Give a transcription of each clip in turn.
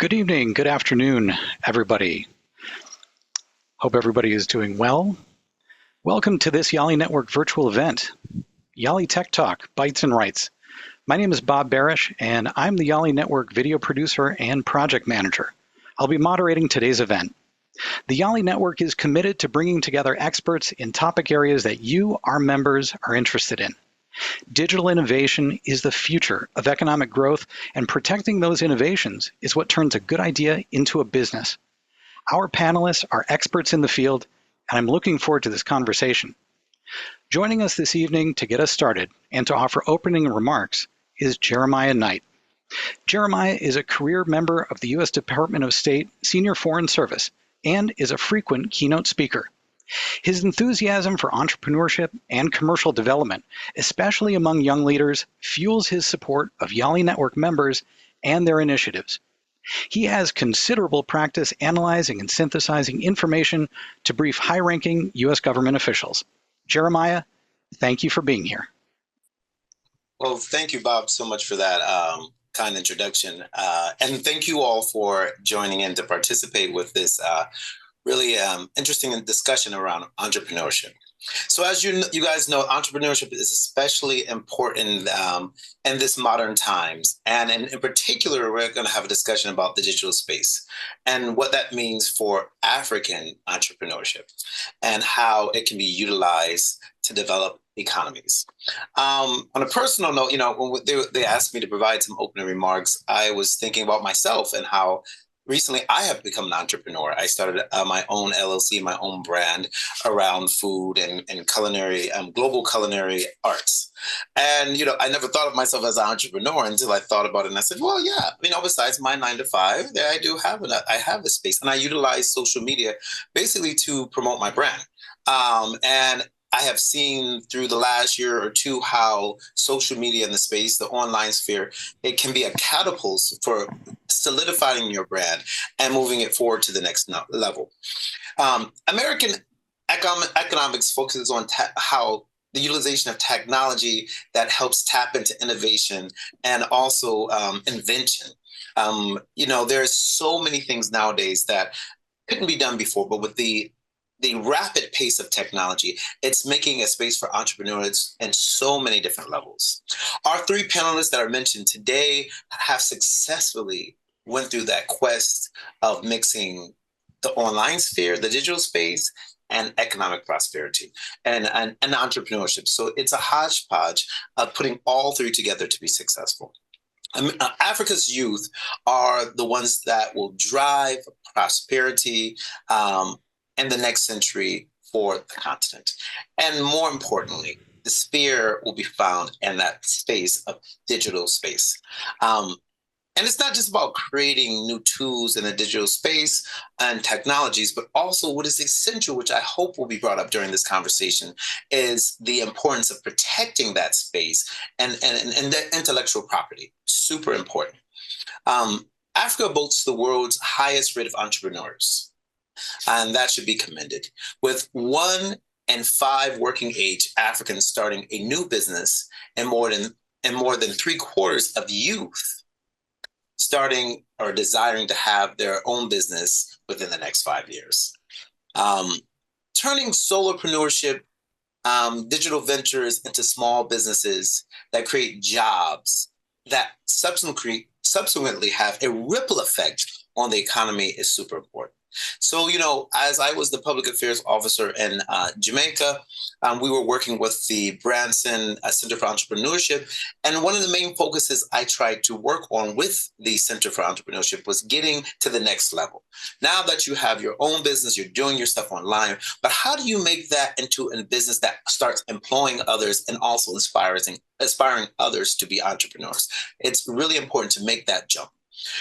Good evening, good afternoon, everybody. Hope everybody is doing well. Welcome to this YALI Network virtual event, YALI Tech Talk, Bytes and Rights. My name is Bob Barish, and I'm the YALI Network video producer and project manager. I'll be moderating today's event. The YALI Network is committed to bringing together experts in topic areas that you, our members, are interested in. Digital innovation is the future of economic growth, and protecting those innovations is what turns a good idea into a business. Our panelists are experts in the field, and I'm looking forward to this conversation. Joining us this evening to get us started and to offer opening remarks is Jeremiah Knight. Jeremiah is a career member of the U.S. Department of State Senior Foreign Service and is a frequent keynote speaker. His enthusiasm for entrepreneurship and commercial development, especially among young leaders, fuels his support of YALI Network members and their initiatives. He has considerable practice analyzing and synthesizing information to brief high-ranking U.S. government officials. Jeremiah, thank you for being here. Well, thank you, Bob, so much for that kind introduction. And thank you all for joining in to participate with this really interesting discussion around entrepreneurship. So as you guys know, entrepreneurship is especially important in this modern times. And in particular, we're going to have a discussion about the digital space and what that means for African entrepreneurship and how it can be utilized to develop economies. On a personal note, when they asked me to provide some opening remarks, I was thinking about myself and how recently I have become an entrepreneur. I started my own LLC, my own brand around food and culinary, global culinary arts. And, I never thought of myself as an entrepreneur until I thought about it. And I said, well, yeah, besides my 9 to 5, there I do have I have a space, and I utilize social media basically to promote my brand. And I have seen through the last year or two how social media in the space, the online sphere, it can be a catapult for solidifying your brand and moving it forward to the next level. American economics focuses on how the utilization of technology that helps tap into innovation and also invention. There's so many things nowadays that couldn't be done before, but with the rapid pace of technology, it's making a space for entrepreneurs in so many different levels. Our 3 panelists that are mentioned today have successfully went through that quest of mixing the online sphere, the digital space, and economic prosperity and entrepreneurship. So it's a hodgepodge of putting all 3 together to be successful. Africa's youth are the ones that will drive prosperity in the next century for the continent. And more importantly, the sphere will be found in that space of digital space. And it's not just about creating new tools in the digital space and technologies, but also what is essential, which I hope will be brought up during this conversation, is the importance of protecting that space and the intellectual property. Super important. Africa boasts the world's highest rate of entrepreneurs, and that should be commended. With 1 in 5 working age Africans starting a new business and more than 3/4 of youth starting or desiring to have their own business within the next 5 years. Turning solopreneurship, digital ventures into small businesses that create jobs that subsequently have a ripple effect on the economy is super important. So, as I was the public affairs officer in Jamaica, we were working with the Branson Center for Entrepreneurship. And one of the main focuses I tried to work on with the Center for Entrepreneurship was getting to the next level. Now that you have your own business, you're doing your stuff online, but how do you make that into a business that starts employing others and also inspiring others to be entrepreneurs? It's really important to make that jump.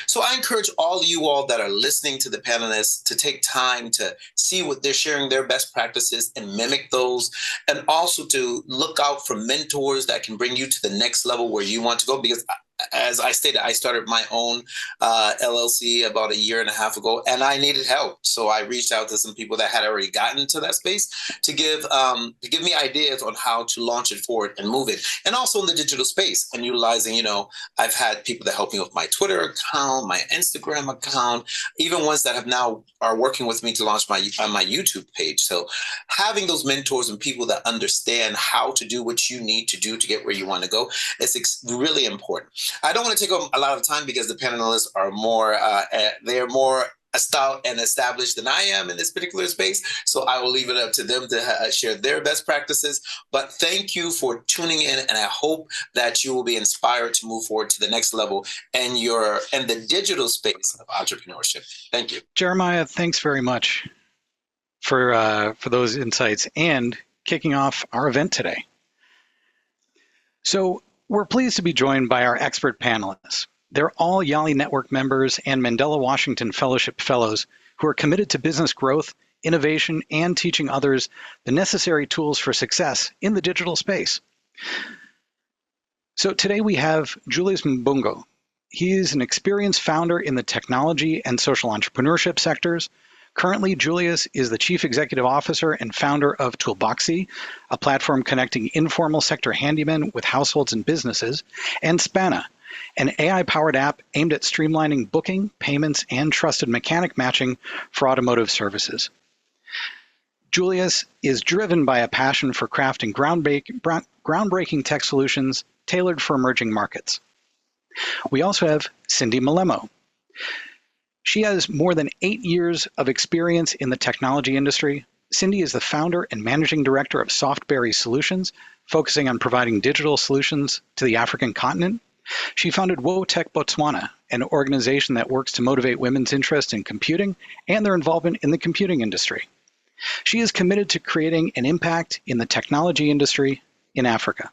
So I encourage all of you all that are listening to the panelists to take time to see what they're sharing, their best practices, and mimic those, and also to look out for mentors that can bring you to the next level where you want to go, because as I stated, I started my own LLC about a year and a half ago, and I needed help. So I reached out to some people that had already gotten into that space to give me ideas on how to launch it forward and move it, and also in the digital space and utilizing. I've had people that help me with my Twitter account, my Instagram account, even ones that have now are working with me to launch my YouTube page. So having those mentors and people that understand how to do what you need to do to get where you want to go is really important. I don't want to take a lot of time because the panelists are more they're more stout and established than I am in this particular space. So I will leave it up to them to share their best practices. But thank you for tuning in, and I hope that you will be inspired to move forward to the next level in the digital space of entrepreneurship. Thank you, Jeremiah. Thanks very much for those insights and kicking off our event today. So we're pleased to be joined by our expert panelists. They're all YALI Network members and Mandela Washington Fellowship Fellows who are committed to business growth, innovation, and teaching others the necessary tools for success in the digital space. So today we have Julius Mbungo. He is an experienced founder in the technology and social entrepreneurship sectors. Currently, Julius is the Chief Executive Officer and founder of Toolboxy, a platform connecting informal sector handymen with households and businesses, and Spanna, an AI-powered app aimed at streamlining booking, payments, and trusted mechanic matching for automotive services. Julius is driven by a passion for crafting groundbreaking tech solutions tailored for emerging markets. We also have Cindy Malemo. She has more than 8 years of experience in the technology industry. Cindy is the founder and managing director of Softberry Solutions, focusing on providing digital solutions to the African continent. She founded WoTech Botswana, an organization that works to motivate women's interest in computing and their involvement in the computing industry. She is committed to creating an impact in the technology industry in Africa.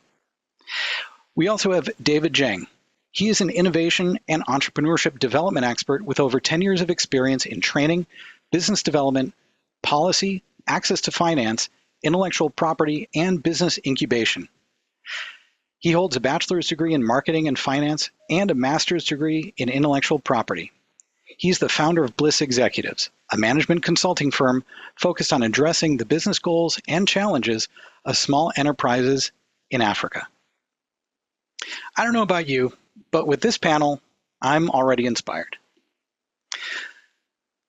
We also have David Zhang. He is an innovation and entrepreneurship development expert with over 10 years of experience in training, business development, policy, access to finance, intellectual property, and business incubation. He holds a bachelor's degree in marketing and finance and a master's degree in intellectual property. He's the founder of Bliss Executives, a management consulting firm focused on addressing the business goals and challenges of small enterprises in Africa. I don't know about you, but with this panel, I'm already inspired.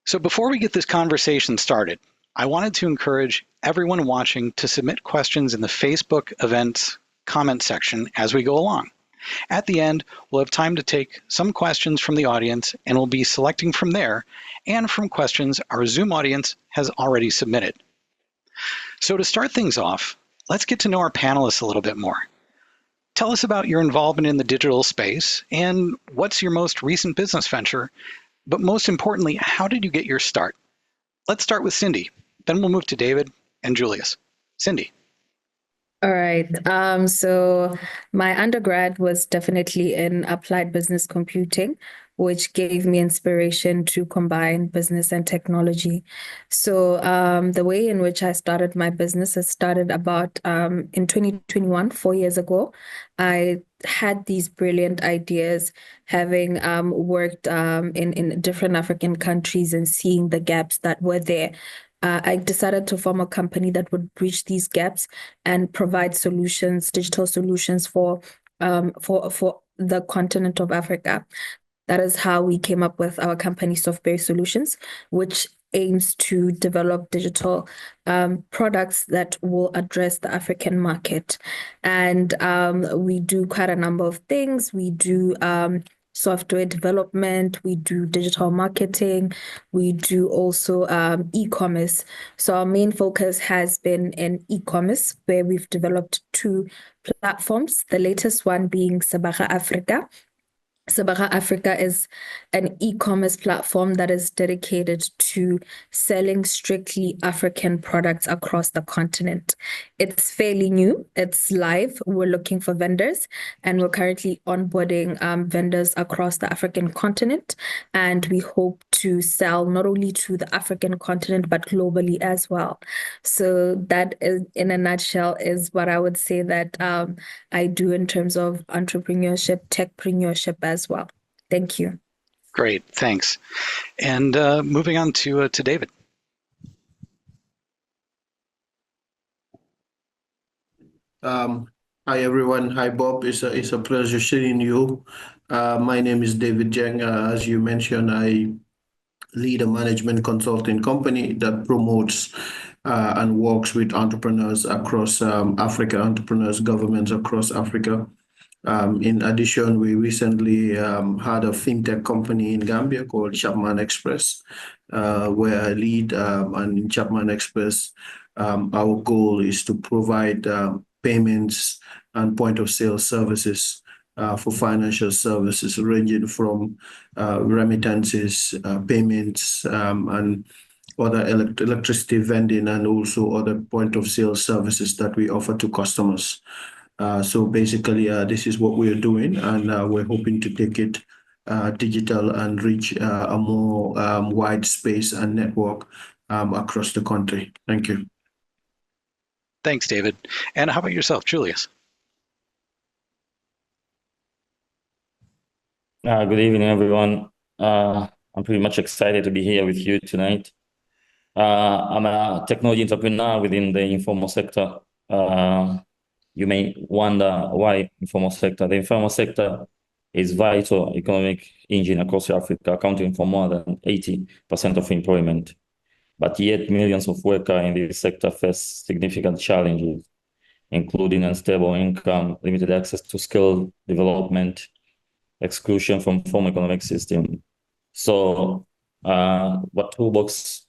So before we get this conversation started, I wanted to encourage everyone watching to submit questions in the Facebook events comment section as we go along. At the end, we'll have time to take some questions from the audience, and we'll be selecting from there and from questions our Zoom audience has already submitted. So to start things off, let's get to know our panelists a little bit more. Tell us about your involvement in the digital space and what's your most recent business venture, but most importantly, how did you get your start? Let's start with Cindy, then we'll move to David and Julius. Cindy. All right. So my undergrad was definitely in applied business computing, which gave me inspiration to combine business and technology. So the way in which I started my business, I started about in 2021, 4 years ago. I had these brilliant ideas, having worked in different African countries and seeing the gaps that were there. I decided to form a company that would bridge these gaps and provide solutions, digital solutions for the continent of Africa. That is how we came up with our company, Softberry Solutions, which aims to develop digital products that will address the African market. And we do quite a number of things. We do software development, we do digital marketing, we do also e-commerce. So our main focus has been in e-commerce, where we've developed 2 platforms, the latest one being Sabaga Africa. Sabara Africa is an e-commerce platform that is dedicated to selling strictly African products across the continent. It's fairly new. It's live. We're looking for vendors, and we're currently onboarding vendors across the African continent. And we hope to sell not only to the African continent, but globally as well. So that is, in a nutshell, is what I would say that I do in terms of entrepreneurship, techpreneurship as well. Thank you. Great, thanks. And moving on to David. Hi everyone. Hi Bob. It's a pleasure seeing you. My name is David Jeng. As you mentioned, I lead a management consulting company that promotes and works with entrepreneurs across Africa, entrepreneurs, governments across Africa. In addition, we recently had a fintech company in Gambia called Chapman Express, where I lead. And in Chapman Express, our goal is to provide payments and point of sale services for financial services ranging from remittances, payments, and other electricity vending, and also other point of sale services that we offer to customers. So basically, this is what we're doing, and we're hoping to take it digital and reach a more wide space and network across the country. Thank you. Thanks, David. And how about yourself, Julius? Good evening, everyone. I'm pretty much excited to be here with you tonight. I'm a technology entrepreneur within the informal sector. You may wonder why informal sector. The informal sector is vital economic engine across Africa, accounting for more than 80% of employment. But yet millions of workers in this sector face significant challenges, including unstable income, limited access to skill development, exclusion from formal economic system. So what Toolbox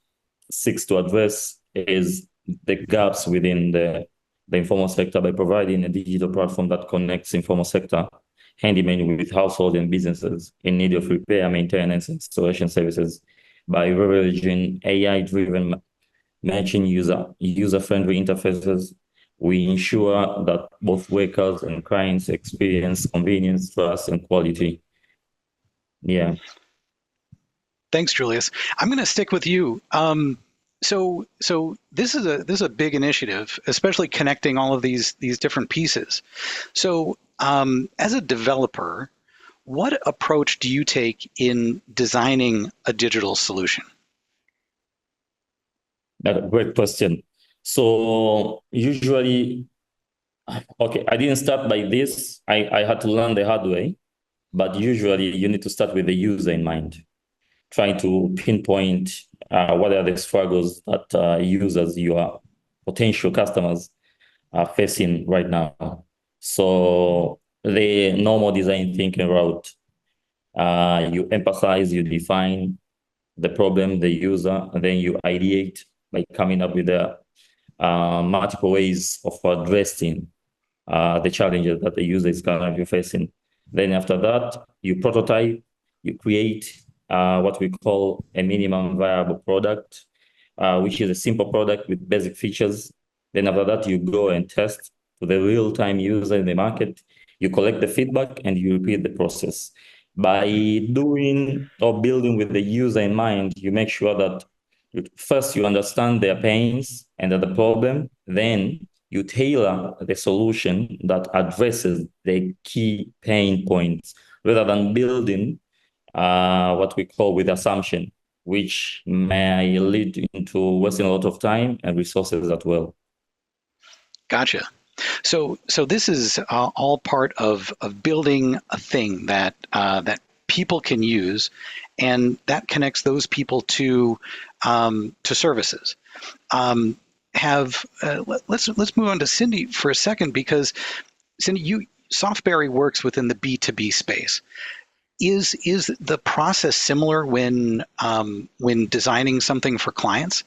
seeks to address is the gaps within the informal sector by providing a digital platform that connects informal sector handymen with households and businesses in need of repair, maintenance, and installation services by leveraging AI-driven matching user-friendly interfaces. We ensure that both workers and clients experience convenience, trust, and quality. Yeah. Thanks, Julius. I'm going to stick with you. So this is a big initiative, especially connecting all of these different pieces. So as a developer, what approach do you take in designing a digital solution? Great question. So usually, okay, I didn't start by this. I had to learn the hard way, but usually you need to start with the user in mind, trying to pinpoint what are the struggles that users, your potential customers, are facing right now. So the normal design thinking route, you emphasize, you define the problem, the user, and then you ideate by coming up with multiple ways of addressing the challenges that the user is currently facing. Then after that, you prototype, you create what we call a minimum viable product, which is a simple product with basic features. Then after that, you go and test to the real-time user in the market. You collect the feedback and you repeat the process. By doing or building with the user in mind, you make sure that first you understand their pains and the problem, then you tailor the solution that addresses the key pain points rather than building what we call with assumption, which may lead into wasting a lot of time and resources as well. Gotcha. So this is all part of building a thing that people can use, and that connects those people to services. Let's move on to Cindy for a second, because Cindy, Softberry works within the B2B space. Is the process similar when designing something for clients?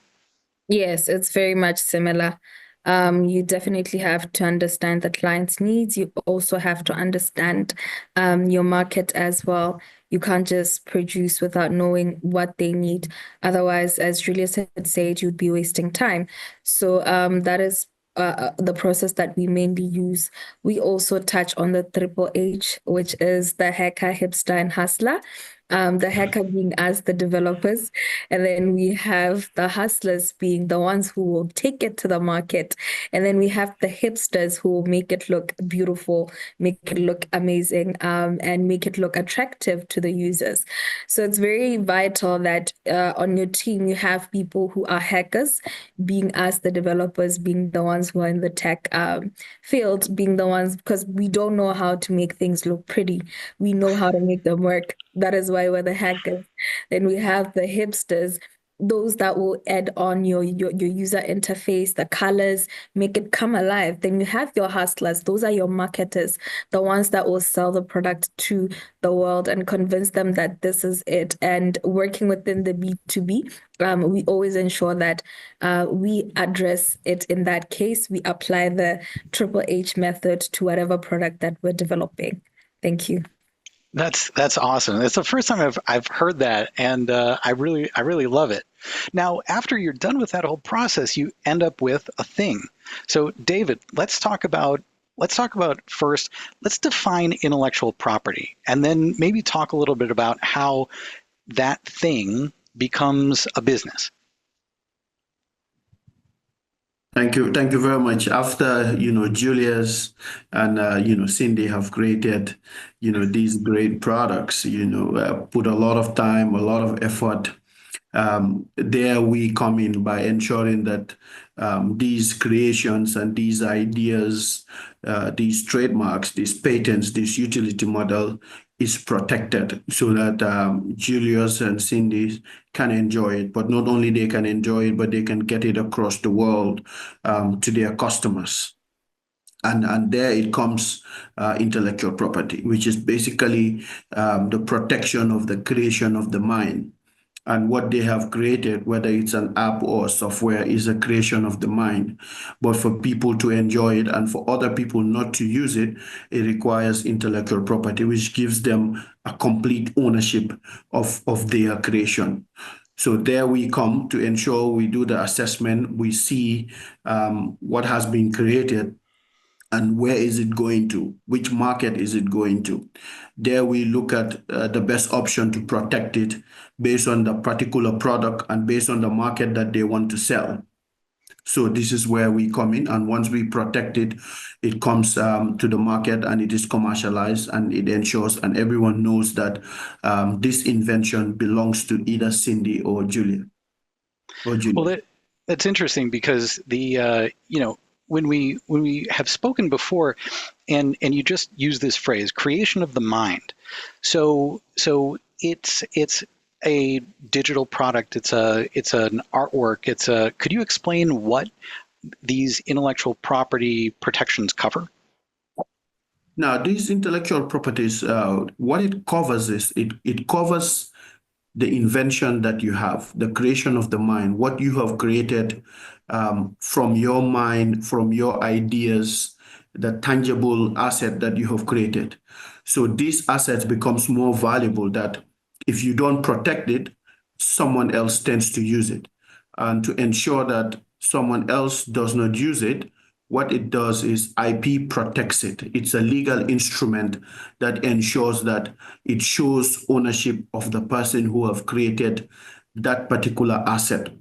Yes, it's very much similar. You definitely have to understand the client's needs. You also have to understand your market as well. You can't just produce without knowing what they need. Otherwise, as Julius had said, you'd be wasting time. So that is the process that we mainly use. We also touch on the triple H, which is the hacker, hipster, and hustler. The hacker being us, the developers, and then we have the hustlers being the ones who will take it to the market, and then we have the hipsters who will make it look beautiful, make it look amazing, and make it look attractive to the users. So it's very vital that on your team you have people who are hackers, being us, the developers, being the ones who are in the tech field, being the ones, because we don't know how to make things look pretty. We know how to make them work. That is why we're the hackers. Then we have the hipsters, those that will add on your user interface, the colors, make it come alive. Then you have your hustlers. Those are your marketers, the ones that will sell the product to the world and convince them that this is it. And working within the B2B, we always ensure that we address it in that case. We apply the triple H method to whatever product that we're developing. Thank you. That's awesome. It's the first time I've heard that, and I really love it. Now, after you're done with that whole process, you end up with a thing. So, David, let's talk about first. Let's define intellectual property, and then maybe talk a little bit about how that thing becomes a business. Thank you very much. After Julius and Cindy have created these great products, put a lot of time, a lot of effort. There we come in by ensuring that these creations and these ideas, these trademarks, these patents, this utility model is protected so that Julius and Cindy can enjoy it. But not only they can enjoy it, but they can get it across the world to their customers. And there it comes intellectual property, which is basically the protection of the creation of the mind. And what they have created, whether it's an app or software, is a creation of the mind. But for people to enjoy it and for other people not to use it, it requires intellectual property, which gives them a complete ownership of their creation. So there we come to ensure we do the assessment, we see what has been created, and where is it going to? Which market is it going to? There we look at the best option to protect it based on the particular product and based on the market that they want to sell. So this is where we come in, and once we protect it, it comes to the market and it is commercialized, and it ensures and everyone knows that this invention belongs to either Cindy or Julia. Well, that's interesting because the when we have spoken before, and you just use this phrase, creation of the mind. So it's a digital product. It's an artwork. Could you explain what these intellectual property protections cover? Now, these intellectual properties, what it covers is it covers the invention that you have, the creation of the mind, what you have created from your mind, from your ideas, the tangible asset that you have created. So this asset becomes more valuable that if you don't protect it, someone else tends to use it. And to ensure that someone else does not use it, what it does is IP protects it. It's a legal instrument that ensures that it shows ownership of the person who have created that particular asset.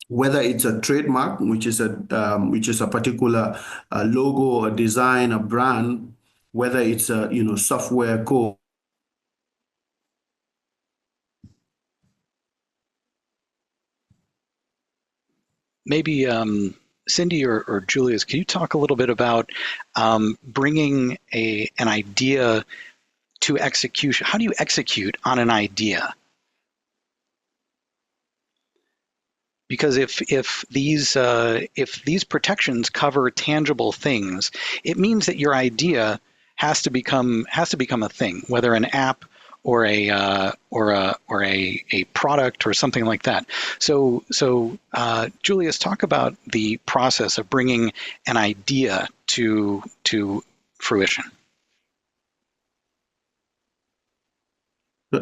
Whether it's a trademark, which is a particular logo, a design, a brand, whether it's a software code. Maybe Cindy or Julius, can you talk a little bit about bringing an idea to execution? How do you execute on an idea? Because if these protections cover tangible things, it means that your idea has to become a thing, whether an app or a product or something like that. So Julius, talk about the process of bringing an idea to fruition.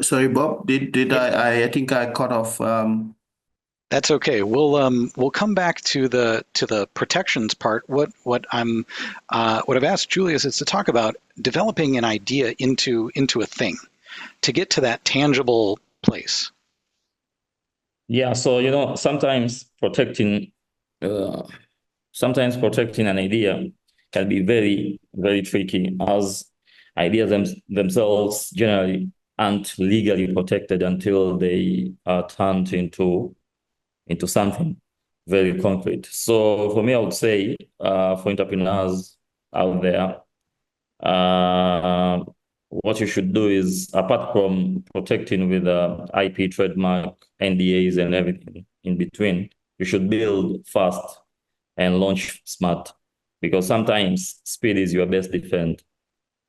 Sorry, Bob. Did I think I cut off? That's okay. We'll come back to the protections part. What I've asked Julius is to talk about developing an idea into a thing, to get to that tangible place. Yeah, so sometimes protecting an idea can be very, very tricky, as ideas themselves generally aren't legally protected until they are turned into something very concrete. So for me, I would say for entrepreneurs out there, what you should do is, apart from protecting with IP, trademark, NDAs, and everything in between, you should build fast and launch smart, because sometimes speed is your best defense.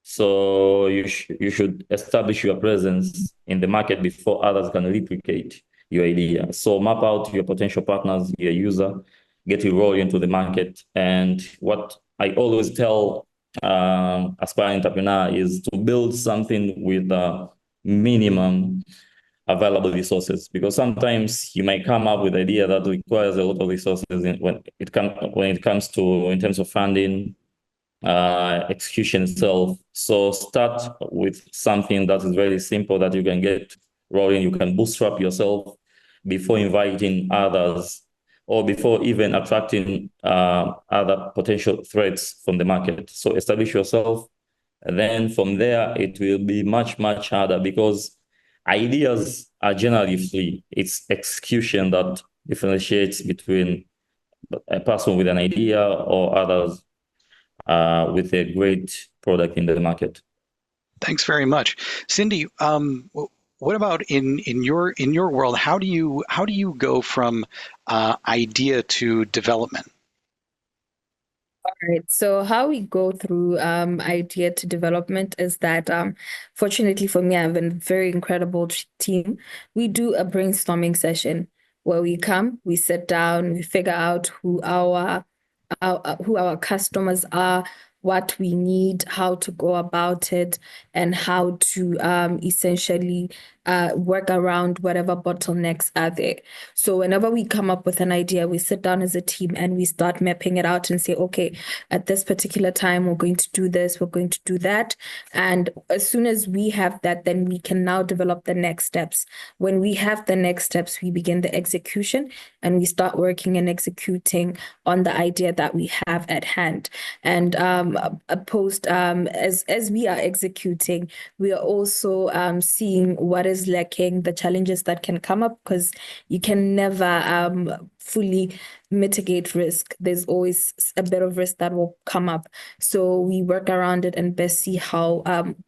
So you should establish your presence in the market before others can replicate your idea. So map out your potential partners, your user, get it rolling into the market. And what I always tell aspiring entrepreneur is to build something with minimum available resources, because sometimes you might come up with an idea that requires a lot of resources when it comes to in terms of funding, execution itself. So start with something that is very simple that you can get rolling. You can bootstrap yourself before inviting others, or before even attracting other potential threats from the market. So establish yourself, and then from there it will be much, much harder, because ideas are generally free. It's execution that differentiates between a person with an idea or others with a great product in the market. Thanks very much, Cindy. What about in your world? How do you go from idea to development? All right. So how we go through idea to development is that fortunately for me, I have a very incredible team. We do a brainstorming session where we come, we sit down, we figure out who our customers are, what we need, how to go about it, and how to essentially work around whatever bottlenecks are there. So whenever we come up with an idea, we sit down as a team and we start mapping it out and say, okay, at this particular time, we're going to do this, we're going to do that. And as soon as we have that, then we can now develop the next steps. When we have the next steps, we begin the execution and we start working and executing on the idea that we have at hand. And as we are executing, we are also seeing what is lacking, the challenges that can come up, because you can never fully mitigate risk. There's always a bit of risk that will come up. So we work around it and best see how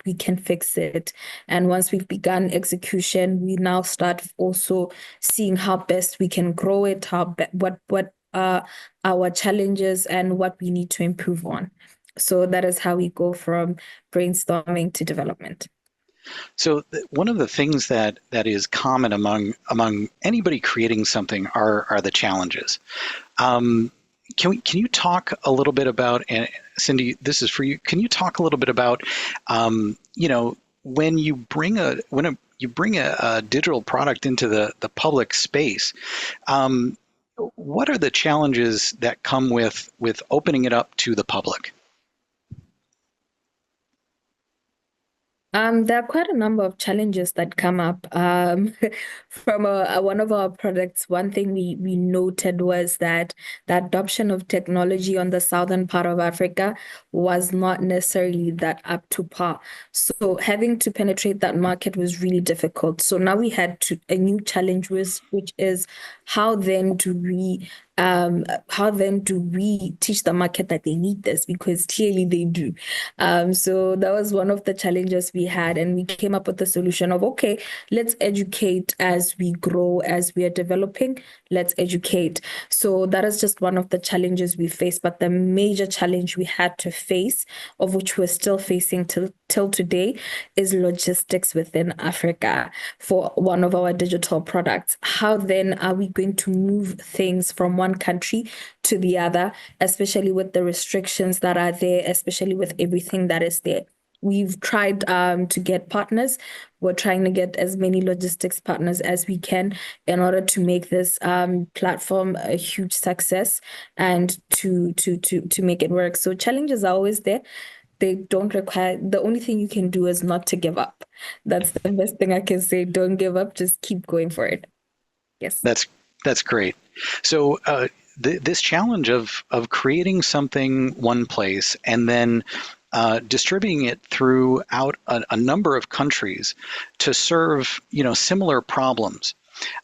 we can fix it. And once we've begun execution, we now start also seeing how best we can grow it, what our challenges and what we need to improve on. So that is how we go from brainstorming to development. So one of the things that is common among anybody creating something are the challenges. Can you talk a little bit about, and Cindy, this is for you. Can you talk a little bit about, when you bring a digital product into the public space, what are the challenges that come with opening it up to the public? There are quite a number of challenges that come up. From one of our products, one thing we noted was that the adoption of technology on the southern part of Africa was not necessarily that up to par. So having to penetrate that market was really difficult. So now we had a new challenge, which is how then do we teach the market that they need this, because clearly they do. So that was one of the challenges we had, and we came up with the solution of, okay, let's educate as we grow, as we are developing, let's educate. So that is just one of the challenges we faced, but the major challenge we had to face, of which we're still facing till till today is logistics within Africa for one of our digital products. How then are we going to move things from one country to the other, especially with the restrictions that are there, especially with everything that is there? We've tried to get partners. We're trying to get as many logistics partners as we can in order to make this platform a huge success and to make it work. So challenges are always there. They don't require, the only thing you can do is not to give up. That's the best thing I can say. Don't give up, just keep going for it. Yes. That's great. So this challenge of creating something one place and then distributing it throughout a number of countries to serve, similar problems,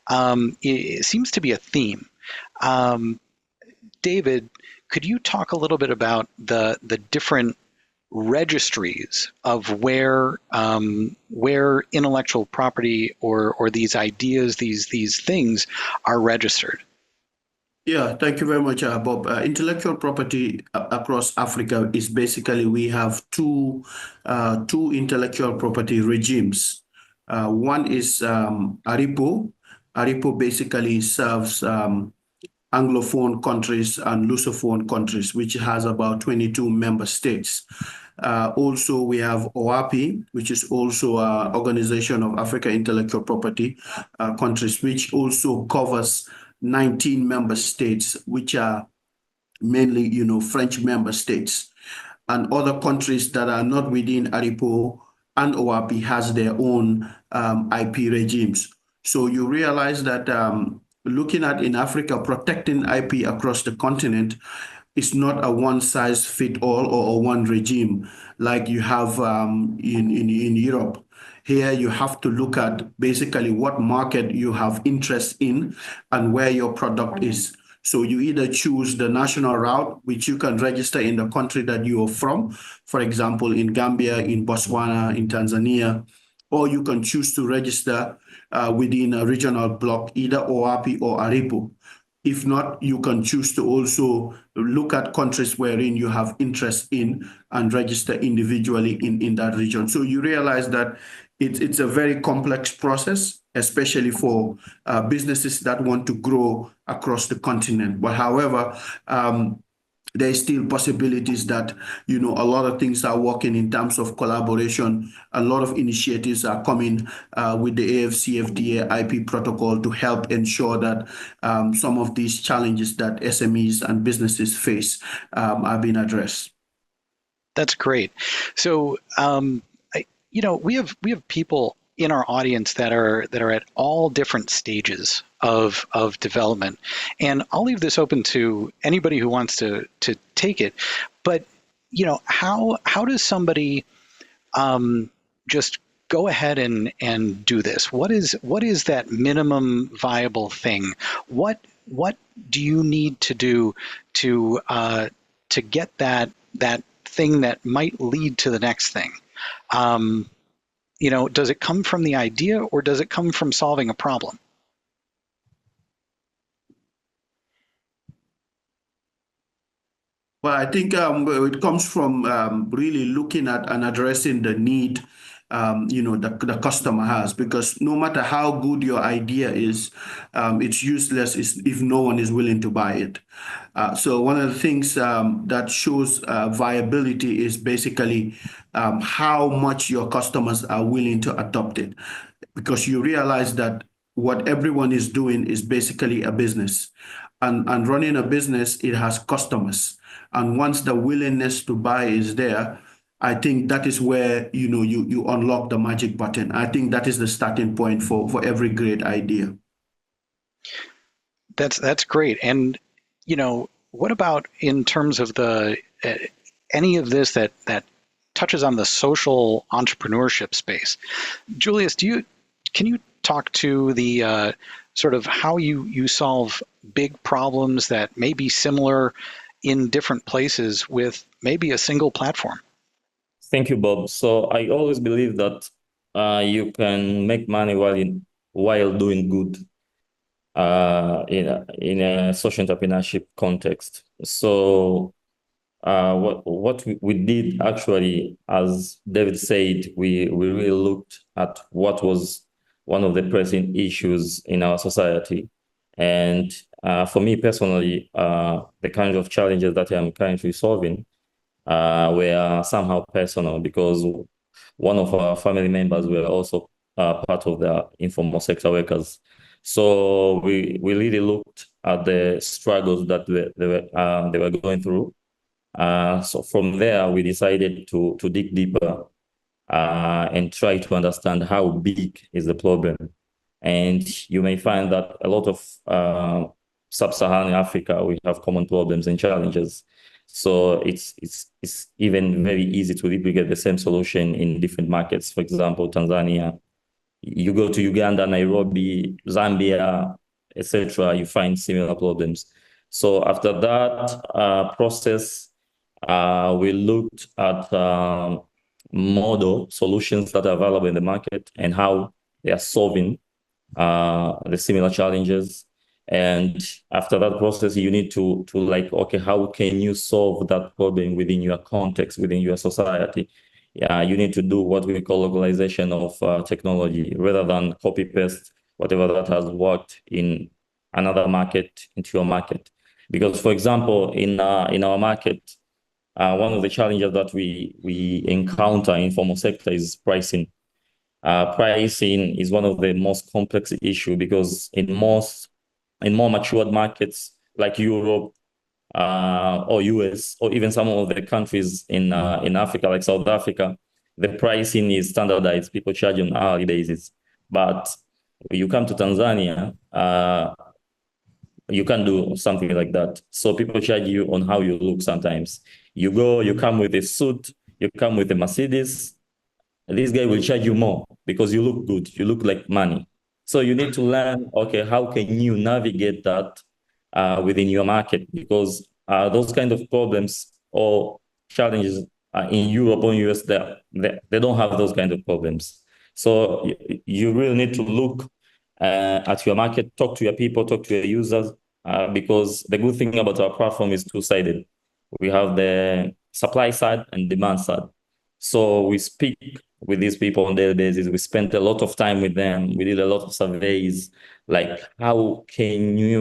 it seems to be a theme. David, could you talk a little bit about the different registries of where intellectual property or these ideas, these things are registered? Yeah, thank you very much, Bob. Intellectual property across Africa is basically we have two intellectual property regimes. One is ARIPO. ARIPO basically serves Anglophone countries and Lusophone countries, which has about 22 member states. Also, we have OAPI, which is also an Organization of Africa Intellectual Property countries, which also covers 19 member states, which are mainly, French member states. And other countries that are not within ARIPO and OAPI has their own IP regimes. So you realize that looking at in Africa, protecting IP across the continent is not a one-size-fits-all or a one regime like you have in Europe. Here you have to look at basically what market you have interest in and where your product is. So you either choose the national route, which you can register in the country that you are from, for example, in Gambia, in Botswana, in Tanzania, or you can choose to register within a regional block, either OAPI or ARIPO. If not, you can choose to also look at countries wherein you have interest in and register individually in that region. So you realize that it's a very complex process, especially for businesses that want to grow across the continent. But however, there's still possibilities that, a lot of things are working in terms of collaboration. A lot of initiatives are coming with the AFCFTA IP protocol to help ensure that some of these challenges that SMEs and businesses face are being addressed. That's great. So, we have people in our audience that are at all different stages of development, and I'll leave this open to anybody who wants to take it. But how does somebody just go ahead and do this? What is that minimum viable thing? What do you need to do to get that thing that might lead to the next thing? Does it come from the idea or does it come from solving a problem? Well, I think it comes from really looking at and addressing the need the customer has, because no matter how good your idea is, it's useless if no one is willing to buy it. So one of the things that shows viability is basically how much your customers are willing to adopt it, because you realize that what everyone is doing is basically a business, and running a business, it has customers. And once the willingness to buy is there, I think that is where you unlock the magic button. I think that is the starting point for every great idea. That's great. And what about in terms of the any of this that touches on the social entrepreneurship space? Julius, can you talk to the sort of how you solve big problems that may be similar in different places with maybe a single platform? Thank you, Bob. So I always believe that you can make money while doing good in a social entrepreneurship context. So what we did actually, as David said, we really looked at what was one of the pressing issues in our society. And for me personally, the kind of challenges that I'm currently solving were somehow personal, because one of our family members were also part of the informal sector workers. So we really looked at the struggles that they were going through. So from there, we decided to dig deeper and try to understand how big is the problem. And you may find that a lot of sub-Saharan Africa, we have common problems and challenges. So it's even very easy to replicate the same solution in different markets. For example, Tanzania, you go to Uganda, Nairobi, Zambia, etc., you find similar problems. So after that process, we looked at model solutions that are available in the market and how they are solving the similar challenges. And after that process, you need to like, okay, how can you solve that problem within your context, within your society? Yeah, you need to do what we call localization of technology, rather than copy paste whatever that has worked in another market into your market. Because, for example, in our market, one of the challenges that we encounter in informal sector is pricing. Pricing is one of the most complex issue, because in more matured markets like Europe or US, or even some of the countries in Africa, like South Africa, the pricing is standardized. People charge on hourly basis. But you come to Tanzania, you can do something like that. So people charge you on how you look sometimes. You come with a suit, you come with a Mercedes, this guy will charge you more because you look good, you look like money. So you need to learn, okay, how can you navigate that within your market? Because those kind of problems or challenges in Europe or US, they don't have those kind of problems. So you really need to look at your market, talk to your people, talk to your users, because the good thing about our platform is two-sided. We have the supply side and demand side. So we speak with these people on a daily basis. We spent a lot of time with them. We did a lot of surveys, like how can we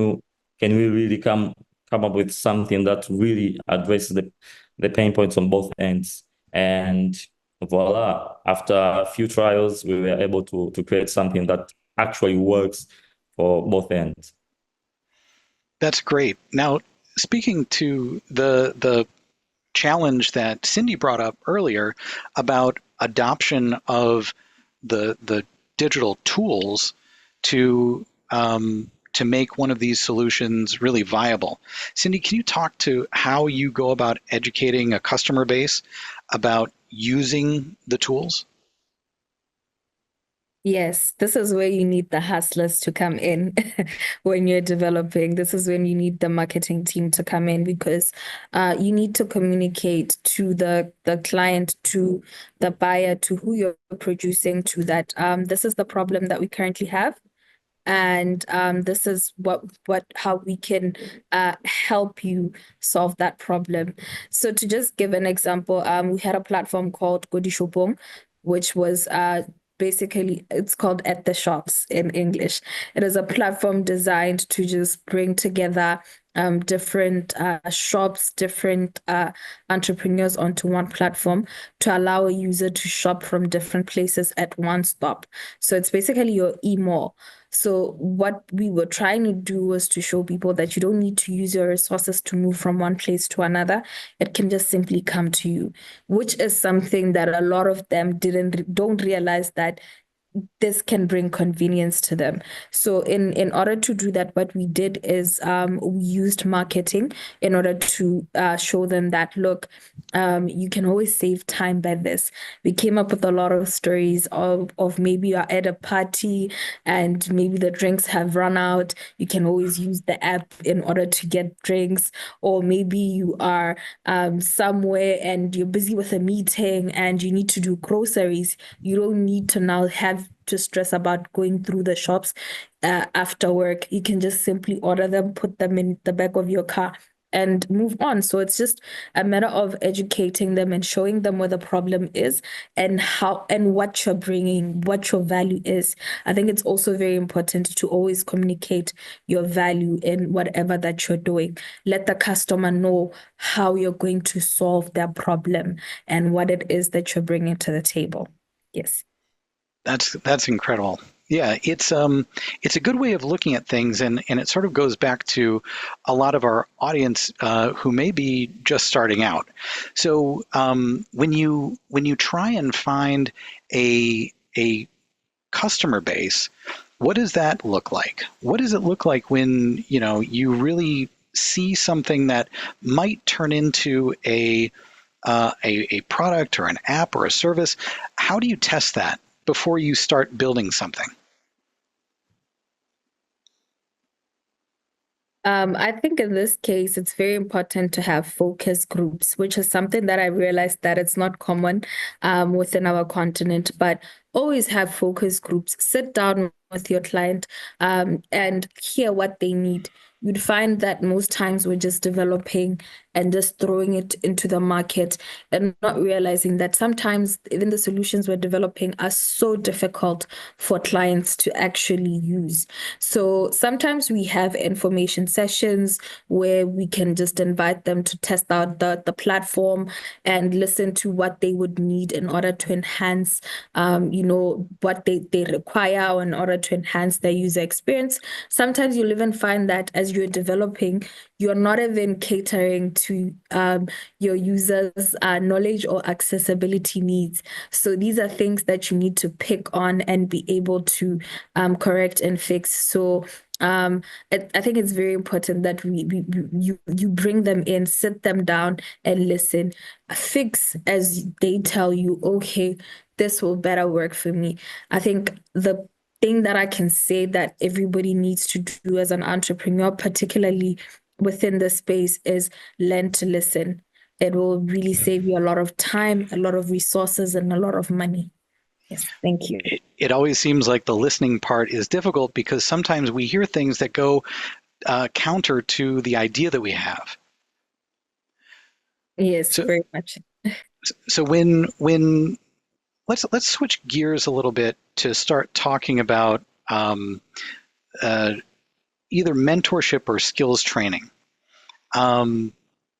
really come up with something that really addresses the pain points on both ends. And voila, after a few trials, we were able to create something that actually works for both ends. That's great. Now, speaking to the challenge that Cindy brought up earlier about adoption of the digital tools to make one of these solutions really viable. Cindy, can you talk to how you go about educating a customer base about using the tools? Yes, this is where you need the hustlers to come in when you're developing. This is when you need the marketing team to come in, because you need to communicate to the client, to the buyer, to who you're producing to, that this is the problem that we currently have. And this is how we can help you solve that problem. So to just give an example, we had a platform called Godishopong, which was basically, it's called At the Shops in English. It is a platform designed to just bring together different shops, different entrepreneurs onto one platform to allow a user to shop from different places at one stop. So it's basically your e-mall. So what we were trying to do was to show people that you don't need to use your resources to move from one place to another. It can just simply come to you, which is something that a lot of them don't realize, that this can bring convenience to them. So in order to do that, what we did is we used marketing in order to show them that, look, you can always save time by this. We came up with a lot of stories of maybe you're at a party and maybe the drinks have run out. You can always use the app in order to get drinks. Or maybe you are somewhere and you're busy with a meeting and you need to do groceries. You don't need to now have to stress about going through the shops after work. You can just simply order them, put them in the back of your car, and move on. So it's just a matter of educating them and showing them where the problem is and how and what you're bringing, what your value is. I think it's also very important to always communicate your value in whatever that you're doing. Let the customer know how you're going to solve their problem and what it is that you're bringing to the table. Yes. That's incredible. Yeah, it's a good way of looking at things, and it sort of goes back to a lot of our audience who may be just starting out. So when you try and find a customer base, what does that look like? What does it look like when you really see something that might turn into a product or an app or a service? How do you test that before you start building something? I think in this case, it's very important to have focus groups, which is something that I realized that it's not common within our continent, but always have focus groups. Sit down with your client and hear what they need. You'd find that most times we're just developing and just throwing it into the market and not realizing that sometimes even the solutions we're developing are so difficult for clients to actually use. So sometimes we have information sessions where we can just invite them to test out the platform and listen to what they would need in order to enhance, what they require in order to enhance their user experience. Sometimes you'll even find that as you're developing, you're not even catering to your users' knowledge or accessibility needs. So these are things that you need to pick on and be able to correct and fix. So I think it's very important that you bring them in, sit them down and listen, fix as they tell you, okay, this will better work for me. I think the thing that I can say that everybody needs to do as an entrepreneur, particularly within the space, is learn to listen. It will really save you a lot of time, a lot of resources, and a lot of money. Yes, thank you. It always seems like the listening part is difficult because sometimes we hear things that go counter to the idea that we have. Yes, very much. So when let's switch gears a little bit to start talking about either mentorship or skills training.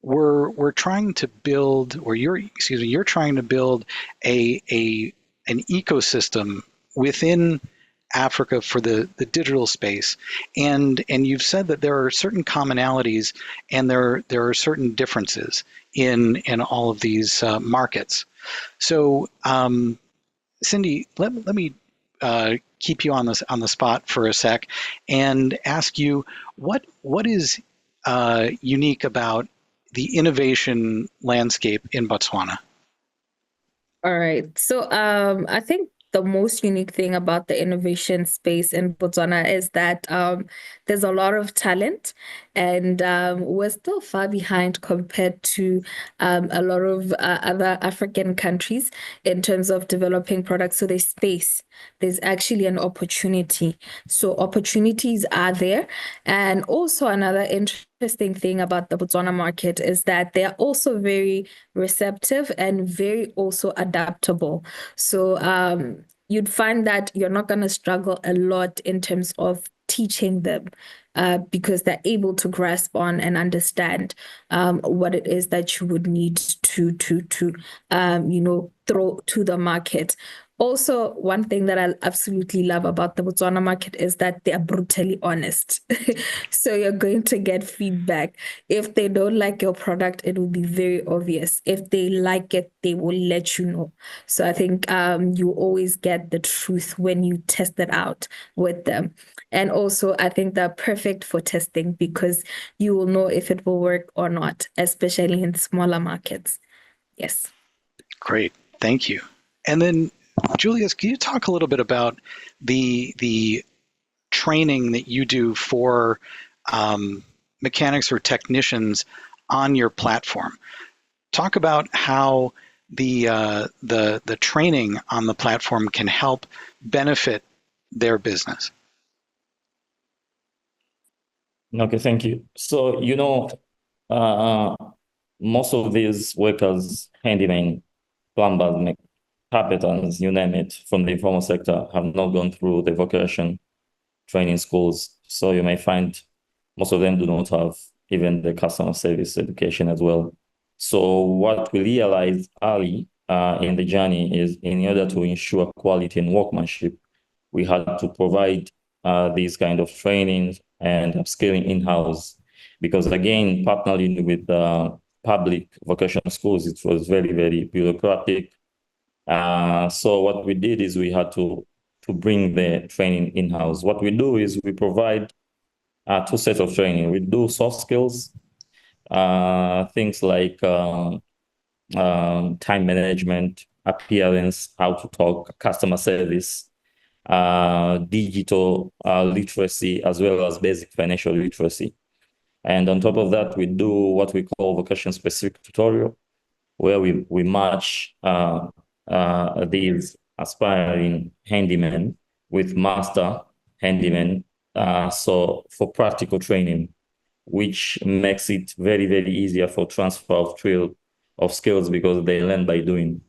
We're trying to build, or you're trying to build an ecosystem within Africa for the digital space, and you've said that there are certain commonalities and there are certain differences in all of these markets. So, Cindy, let me keep you on the spot for a sec and ask you what is unique about the innovation landscape in Botswana? All right. So I think the most unique thing about the innovation space in Botswana is that there's a lot of talent, and we're still far behind compared to a lot of other African countries in terms of developing products. So there's space. There's actually an opportunity. So opportunities are there. And also another interesting thing about the Botswana market is that they are also very receptive and very also adaptable. So you'd find that you're not going to struggle a lot in terms of teaching them because they're able to grasp on and understand what it is that you would need to throw to the market. Also, one thing that I absolutely love about the Botswana market is that they are brutally honest. So you're going to get feedback. If they don't like your product, it will be very obvious. If they like it, they will let you know. So I think you always get the truth when you test it out with them. And also, I think they're perfect for testing because you will know if it will work or not, especially in smaller markets. Yes. Great. Thank you. And then, Julius, can you talk a little bit about the training that you do for mechanics or technicians on your platform? Talk about how the training on the platform can help benefit their business. Okay, thank you. So, Most of these workers, handymen, plumbers, carpenters, you name it, from the informal sector have not gone through the vocation training schools. So you may find most of them do not have even the customer service education as well. So what we realized early in the journey is, in order to ensure quality and workmanship, we had to provide these kind of trainings and upskilling in-house. Because again, partnering with public vocational schools, it was very, very bureaucratic. So what we did is we had to bring the training in-house. What we do is we provide two sets of training. We do soft skills, things like time management, appearance, how to talk, customer service, digital literacy, as well as basic financial literacy. And on top of that, we do what we call vocation-specific tutorial, where we match these aspiring handymen with master handymen, so for practical training, which makes it very, very easier for transfer of skills, because they learn by doing.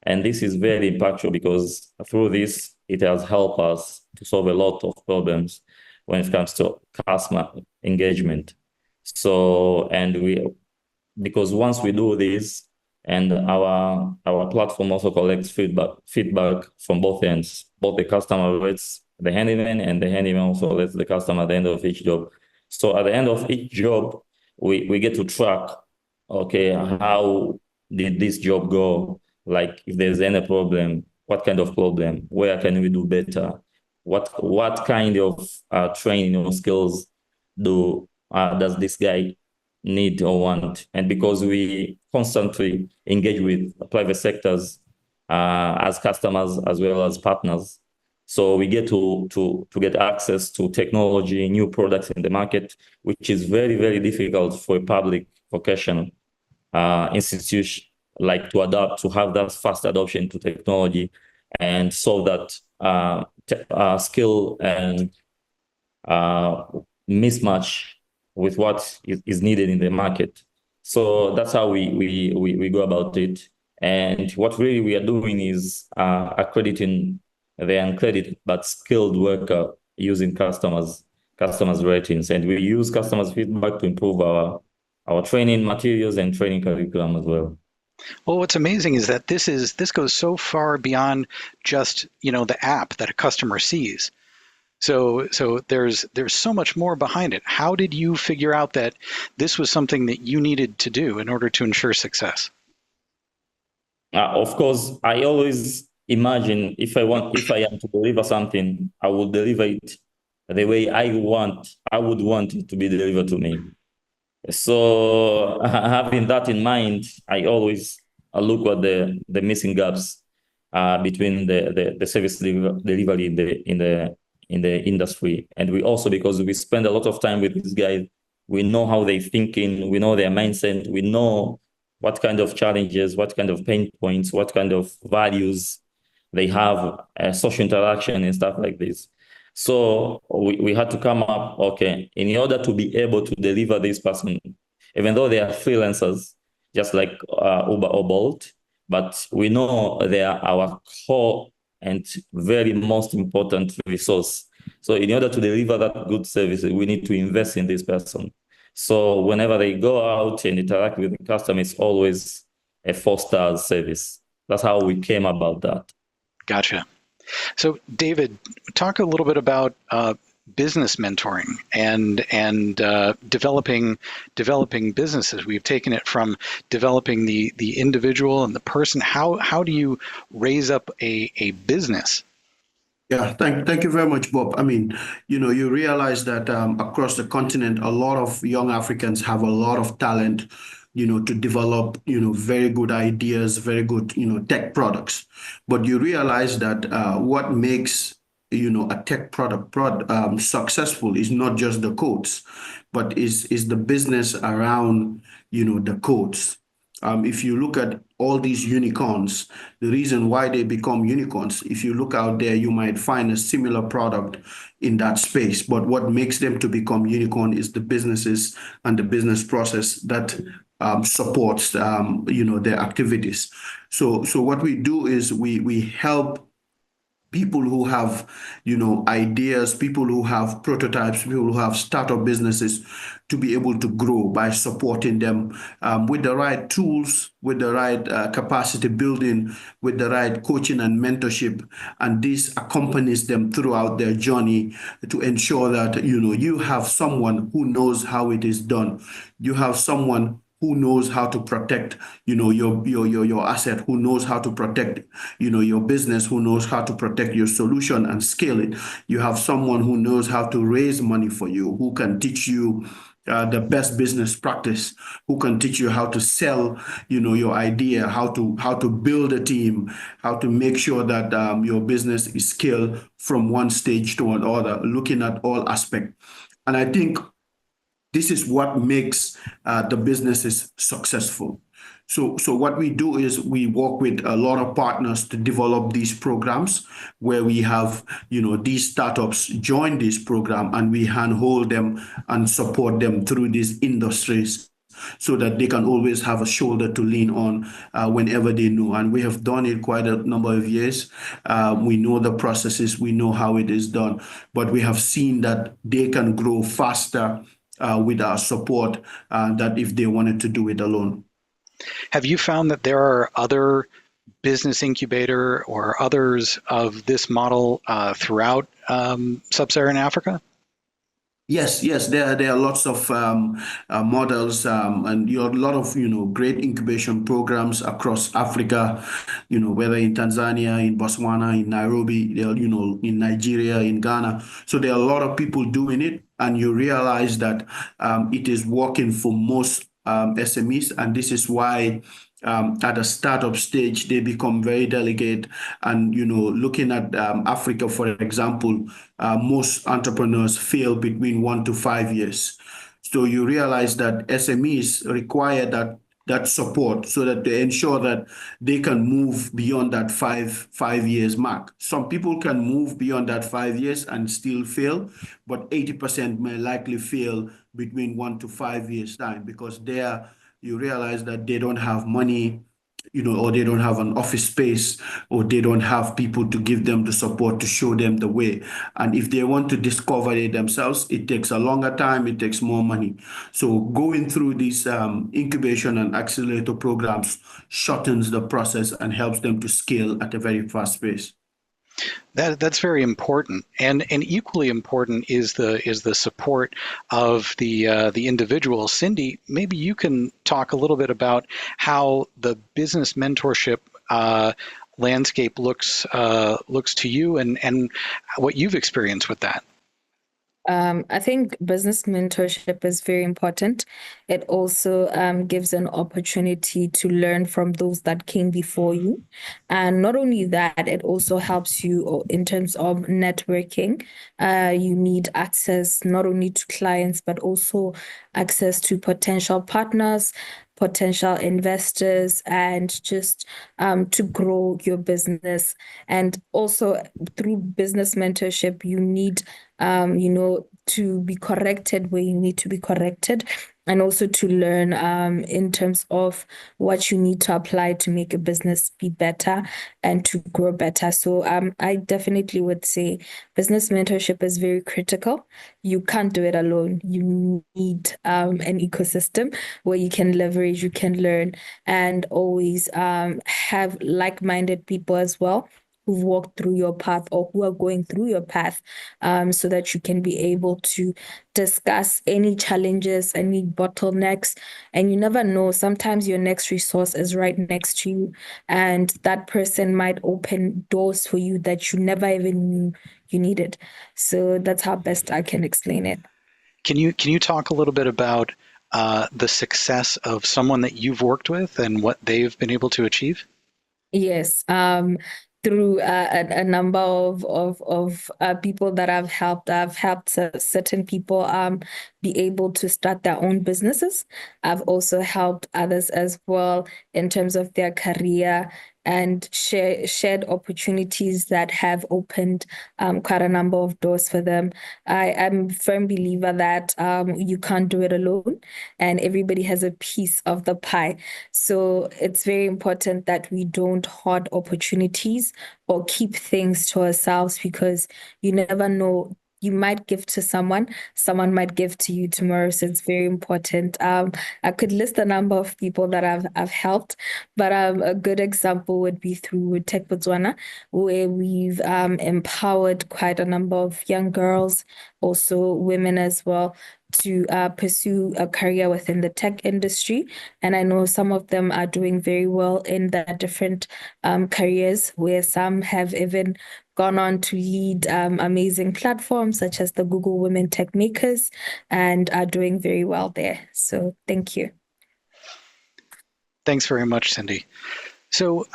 And this is very impactful, because through this, it has helped us to solve a lot of problems when it comes to customer engagement. So, because once we do this, and our platform also collects feedback from both ends, both the customer rates the handyman, and the handyman also lets the customer at the end of each job. So at the end of each job, we get to track, okay, how did this job go? Like, if there's any problem, what kind of problem? Where can we do better? What kind of training or skills does this guy need or want? And because we constantly engage with private sectors as customers as well as partners, so we get to get access to technology, new products in the market, which is very, very difficult for a public vocational institution like to adapt, to have that fast adoption to technology and solve that skill and mismatch with what is needed in the market. So that's how we go about it. And what really we are doing is accrediting the uncredited but skilled worker using customers' ratings. And we use customers' feedback to improve our training materials and training curriculum as well. Well, what's amazing is that this goes so far beyond just, the app that a customer sees. So there's so much more behind it. How did you figure out that this was something that you needed to do in order to ensure success? Of course, I always imagine if I am to deliver something, I will deliver it the way I would want it to be delivered to me. So having that in mind, I always look at the missing gaps between the service delivery in the industry. And we also, because we spend a lot of time with these guys, we know how they're thinking, we know their mindset, we know what kind of challenges, what kind of pain points, what kind of values they have, social interaction and stuff like this. So we had to come up, okay, in order to be able to deliver this person, even though they are freelancers, just like Uber or Bolt, but we know they are our core and very most important resource. So in order to deliver that good service, we need to invest in this person. So whenever they go out and interact with the customer, it's always a 4-star service. That's how we came about that. Gotcha. So David, talk a little bit about business mentoring and developing businesses. We've taken it from developing the individual and the person. How do you raise up a business? Yeah, thank you very much, Bob. I mean, you realize that across the continent, a lot of young Africans have a lot of talent, to develop, very good ideas, very good, tech products. But you realize that what makes, a tech product successful is not just the codes, but is the business around, the codes. If you look at all these unicorns, the reason why they become unicorns, if you look out there, you might find a similar product in that space. But what makes them to become unicorn is the businesses and the business process that supports their activities. So what we do is we help people who have, ideas, people who have prototypes, people who have startup businesses to be able to grow by supporting them with the right tools, with the right capacity building, with the right coaching and mentorship. And this accompanies them throughout their journey to ensure that, you have someone who knows how it is done. You have someone who knows how to protect, your asset, who knows how to protect, your business, who knows how to protect your solution and scale it. You have someone who knows how to raise money for you, who can teach you the best business practice, who can teach you how to sell, your idea, how to build a team, how to make sure that your business is scaled from one stage to another, looking at all aspects. And I think this is what makes the businesses successful. So what we do is we work with a lot of partners to develop these programs where we have, these startups join this program and we handhold them and support them through these industries so that they can always have a shoulder to lean on whenever they know. And we have done it quite a number of years. We know the processes, we know how it is done, but we have seen that they can grow faster with our support that if they wanted to do it alone. Have you found that there are other business incubator or others of this model throughout sub-Saharan Africa? Yes, there are lots of models, and a lot of great incubation programs across Africa. Whether in Tanzania, in Botswana, in Nairobi, in Nigeria, in Ghana. So there are a lot of people doing it, and you realize that it is working for most SMEs, and this is why at a startup stage, they become very delicate. And, looking at Africa, for example, most entrepreneurs fail between 1 to 5 years. So you realize that SMEs require that support so that they ensure that they can move beyond that five years mark. Some people can move beyond that 5 years and still fail, but 80% may likely fail between 1 to 5 years time because you realize that they don't have money, or they don't have an office space, or they don't have people to give them the support to show them the way. And if they want to discover it themselves, it takes a longer time, it takes more money. So going through these incubation and accelerator programs shortens the process and helps them to scale at a very fast pace. That's very important, and equally important is the support of the individual. Cindy, maybe you can talk a little bit about how the business mentorship landscape looks to you, and what you've experienced with that. I think business mentorship is very important. It also gives an opportunity to learn from those that came before you. And not only that, it also helps you in terms of networking. You need access not only to clients, but also access to potential partners, potential investors, and just to grow your business. And also through business mentorship, you need to be corrected where you need to be corrected, and also to learn in terms of what you need to apply to make a business be better and to grow better. So I definitely would say business mentorship is very critical. You can't do it alone. You need an ecosystem where you can leverage, you can learn, and always have like-minded people as well who've walked through your path or who are going through your path, so that you can be able to discuss any challenges, any bottlenecks. And you never know, sometimes your next resource is right next to you, and that person might open doors for you that you never even knew you needed. So that's how best I can explain it. Can you talk a little bit about the success of someone that you've worked with and what they've been able to achieve? Yes, through a number of people that I've helped certain people be able to start their own businesses. I've also helped others as well in terms of their career and shared opportunities that have opened quite a number of doors for them. I am a firm believer that you can't do it alone, and everybody has a piece of the pie. So it's very important that we don't hoard opportunities or keep things to ourselves, because you never know. You might give to someone might give to you tomorrow. So it's very important. I could list a number of people that I've helped, but a good example would be through Tech Botswana, where we've empowered quite a number of young girls, also women as well, to pursue a career within the tech industry. And I know some of them are doing very well in their different careers, where some have even gone on to lead amazing platforms such as the Google Women Tech Makers, and are doing very well there. So thank you. Thanks very much, Cindy. So,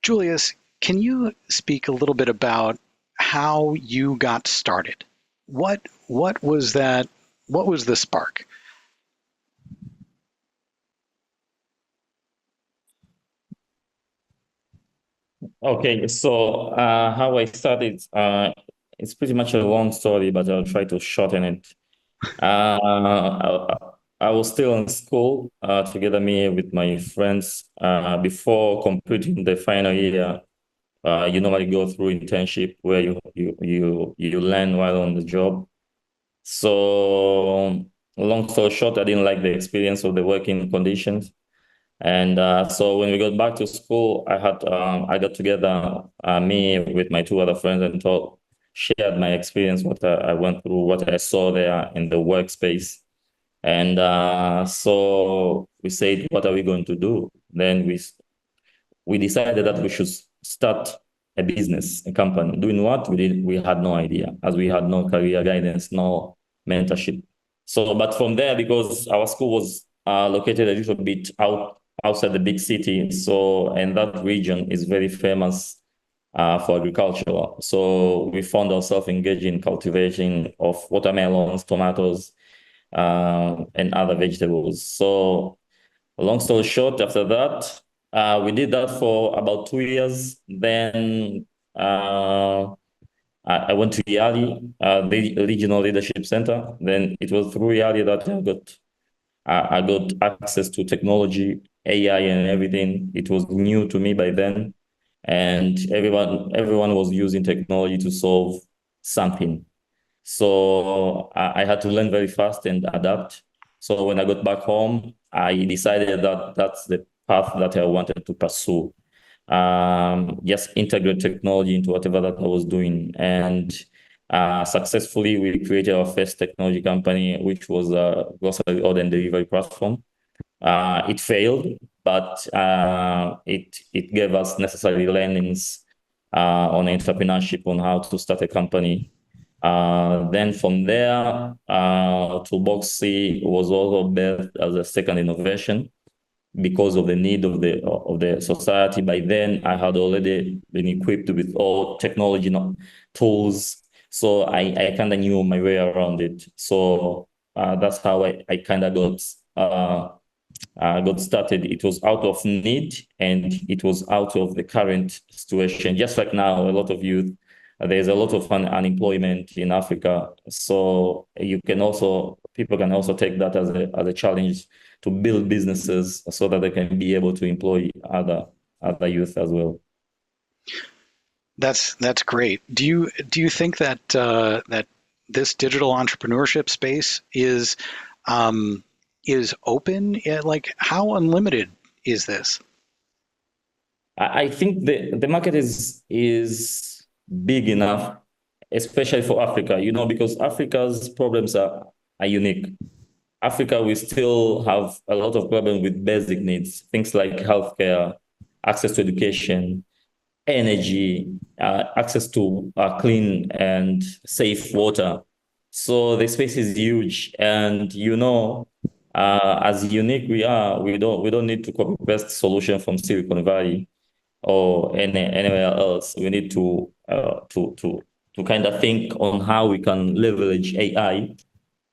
Julius, can you speak a little bit about how you got started? What was that? What was the spark? Okay, so how I started, it's pretty much a long story, but I'll try to shorten it. I was still in school together me with my friends before completing the final year. You normally go through internship where you learn while on the job. So long story short, I didn't like the experience of the working conditions. And so when we got back to school, I got together, me with my two other friends, and shared my experience, what I went through, what I saw there in the workspace. And so we said, what are we going to do? Then we decided that we should start a business, a company. Doing what? We had no idea, as we had no career guidance, no mentorship. So, but from there, because our school was located a little bit outside the big city, so, and that region is very famous for agriculture. So we found ourselves engaged in cultivation of watermelons, tomatoes, and other vegetables. So long story short, after that, we did that for about 2 years. Then I went to YALI, the Regional Leadership Center. Then it was through YALI that I got access to technology, AI, and everything. It was new to me by then, and everyone was using technology to solve something. So I had to learn very fast and adapt. So when I got back home, I decided that that's the path that I wanted to pursue. Just integrate technology into whatever that I was doing. And successfully, we created our first technology company, which was a grocery order and delivery platform. It failed, but it gave us necessary learnings on entrepreneurship, on how to start a company. Then from there, Toolbox C was also built as a second innovation because of the need of the society. By then, I had already been equipped with all technology tools, so I kind of knew my way around it. So that's how I kind of got started. It was out of need, and it was out of the current situation. Just like now, a lot of youth, there's a lot of unemployment in Africa. So people can also take that as a challenge to build businesses so that they can be able to employ other youth as well. That's great. Do you think that that this digital entrepreneurship space is open? Like, how unlimited is this? I think the market is big enough, especially for Africa, because Africa's problems are unique. Africa, we still have a lot of problems with basic needs, things like healthcare, access to education, energy, access to clean and safe water. So the space is huge, and as unique we are, we don't need to copy best solution from Silicon Valley or anywhere else. We need to kind of think on how we can leverage AI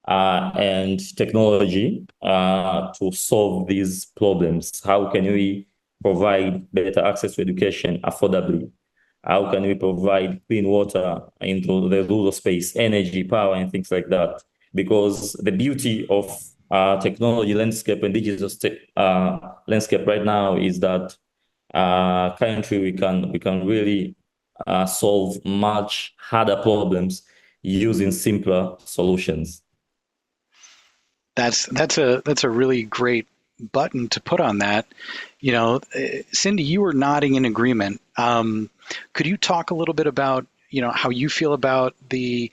and technology to solve these problems. How can we provide better access to education affordably? How can we provide clean water into the rural space, energy, power, and things like that? Because the beauty of technology landscape and digital landscape right now is that currently we can really solve much harder problems using simpler solutions. That's a really great button to put on that. Cindy, you were nodding in agreement. Could you talk a little bit about how you feel about the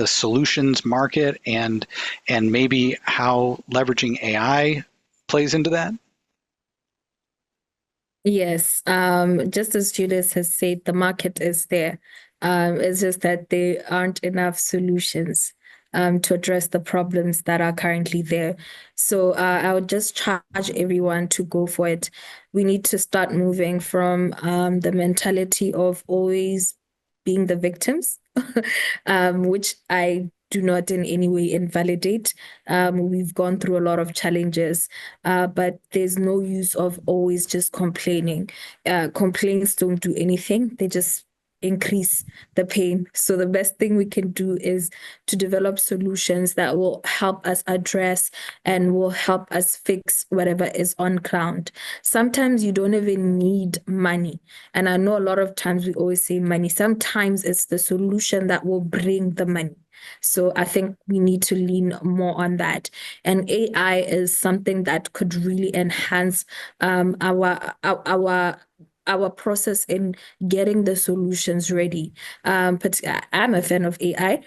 solutions market and maybe how leveraging AI plays into that? Yes, just as Julius has said, the market is there. It's just that there aren't enough solutions to address the problems that are currently there. So I would just charge everyone to go for it. We need to start moving from the mentality of always being the victims, which I do not in any way invalidate. We've gone through a lot of challenges, but there's no use of always just complaining. Complaints don't do anything. They just increase the pain. So the best thing we can do is to develop solutions that will help us address and will help us fix whatever is on ground. Sometimes you don't even need money. And I know a lot of times we always say money. Sometimes it's the solution that will bring the money. So I think we need to lean more on that. And AI is something that could really enhance our process in getting the solutions ready. But I'm a fan of AI.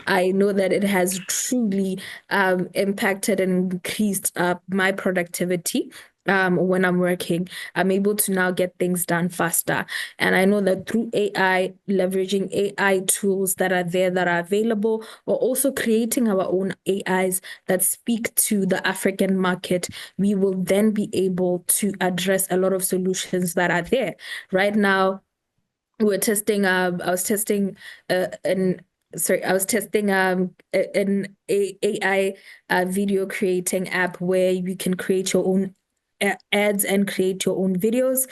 I know that it has truly impacted and increased my productivity. When I'm working, I'm able to now get things done faster. And I know that through AI, leveraging AI tools that are there, that are available, or also creating our own AIs that speak to the African market, we will then be able to address a lot of solutions that are there. Right now, we're testing, I was testing an AI video creating app where you can create your own ads and create your own videos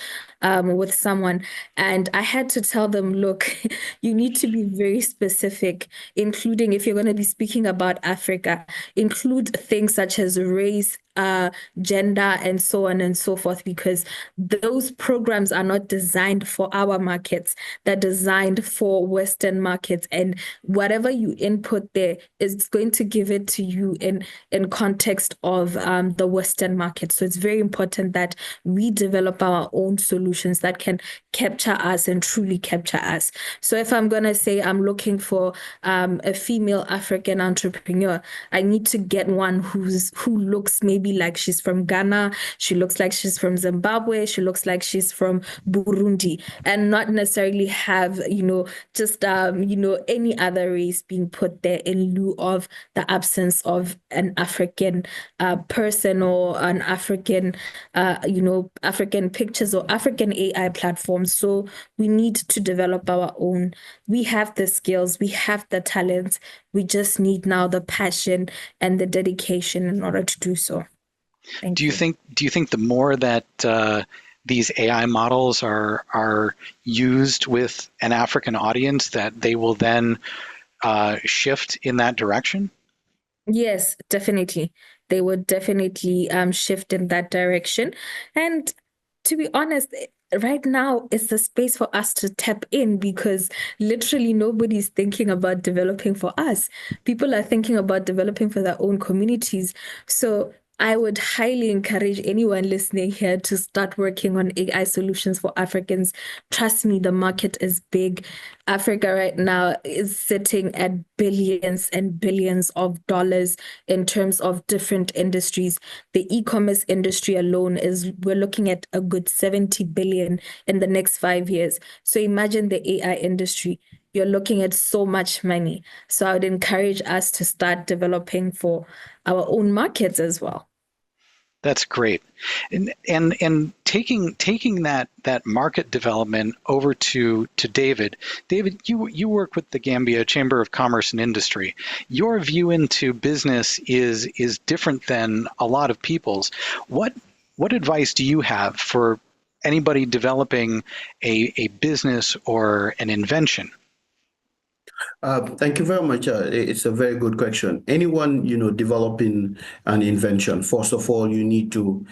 with someone. And I had to tell them, look, you need to be very specific, including if you're going to be speaking about Africa, include things such as race, gender, and so on and so forth, because those programs are not designed for our markets. They're designed for Western markets. And whatever you input there is going to give it to you in context of the Western market. So it's very important that we develop our own solutions that can capture us and truly capture us. So if I'm going to say I'm looking for a female African entrepreneur, I need to get one who looks maybe like she's from Ghana, she looks like she's from Zimbabwe, she looks like she's from Burundi, and not necessarily have, just, any other race being put there in lieu of the absence of an African person or an African, African pictures or African AI platforms. So we need to develop our own. We have the skills, we have the talents. We just need now the passion and the dedication in order to do so. Do you think the more that these AI models are used with an African audience, that they will then shift in that direction? Yes, definitely. They would definitely shift in that direction. And to be honest, right now is the space for us to tap in, because literally nobody's thinking about developing for us. People are thinking about developing for their own communities. So I would highly encourage anyone listening here to start working on AI solutions for Africans. Trust me, the market is big. Africa right now is sitting at billions and billions of dollars in terms of different industries. The e-commerce industry alone we're looking at a good 70 billion in the next 5 years. So imagine the AI industry. You're looking at so much money. So I would encourage us to start developing for our own markets as well. That's great. And taking that market development over to David. David, you work with the Gambia Chamber of Commerce and Industry. Your view into business is different than a lot of people's. What advice do you have for anybody developing a business or an invention? Thank you very much. It's a very good question. Anyone, developing an invention, first of all, you need to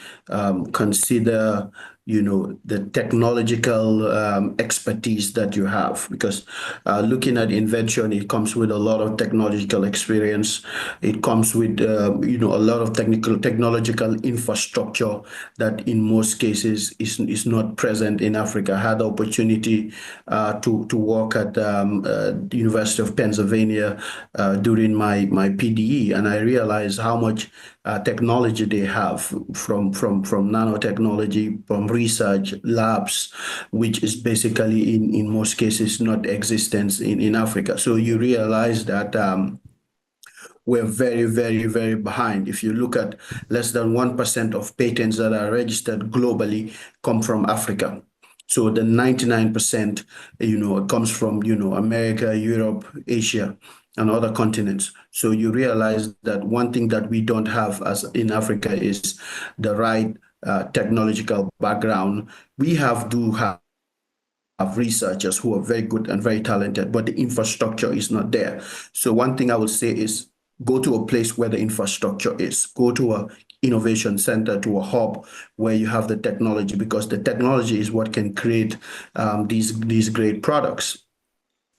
consider, the technological expertise that you have, because looking at invention, it comes with a lot of technological experience. It comes with, a lot of technological infrastructure that in most cases is not present in Africa. I had the opportunity to work at the University of Pennsylvania during my PDE, and I realized how much technology they have from nanotechnology, from research labs, which is basically in most cases not existence in Africa. So you realize that we're very, very, very behind. If you look at less than 1% of patents that are registered globally come from Africa. So the 99%, comes from, America, Europe, Asia, and other continents. So you realize that one thing that we don't have as in Africa is the right technological background. We do have researchers who are very good and very talented, but the infrastructure is not there. So one thing I would say is go to a place where the infrastructure is. Go to a innovation center, to a hub where you have the technology, because the technology is what can create these great products.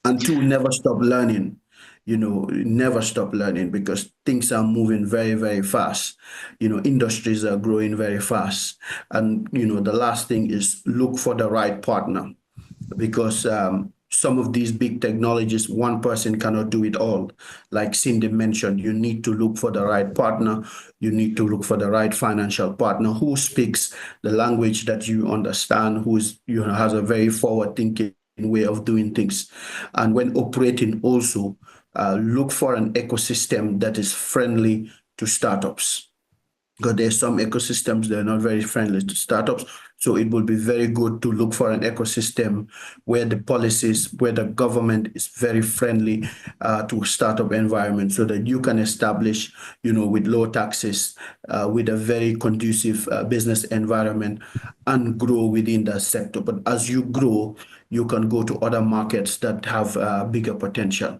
And two, never stop learning. Never stop learning, because things are moving very, very fast. Industries are growing very fast. And, the last thing is look for the right partner, because some of these big technologies, one person cannot do it all. Like Cindy mentioned, you need to look for the right partner. You need to look for the right financial partner who speaks the language that you understand, who's, has a very forward-thinking way of doing things. And when operating also, look for an ecosystem that is friendly to startups. Because there's some ecosystems that are not very friendly to startups. So it will be very good to look for an ecosystem where the policies, where the government is very friendly to a startup environment, so that you can establish, with low taxes, with a very conducive business environment, and grow within that sector. But as you grow, you can go to other markets that have bigger potential.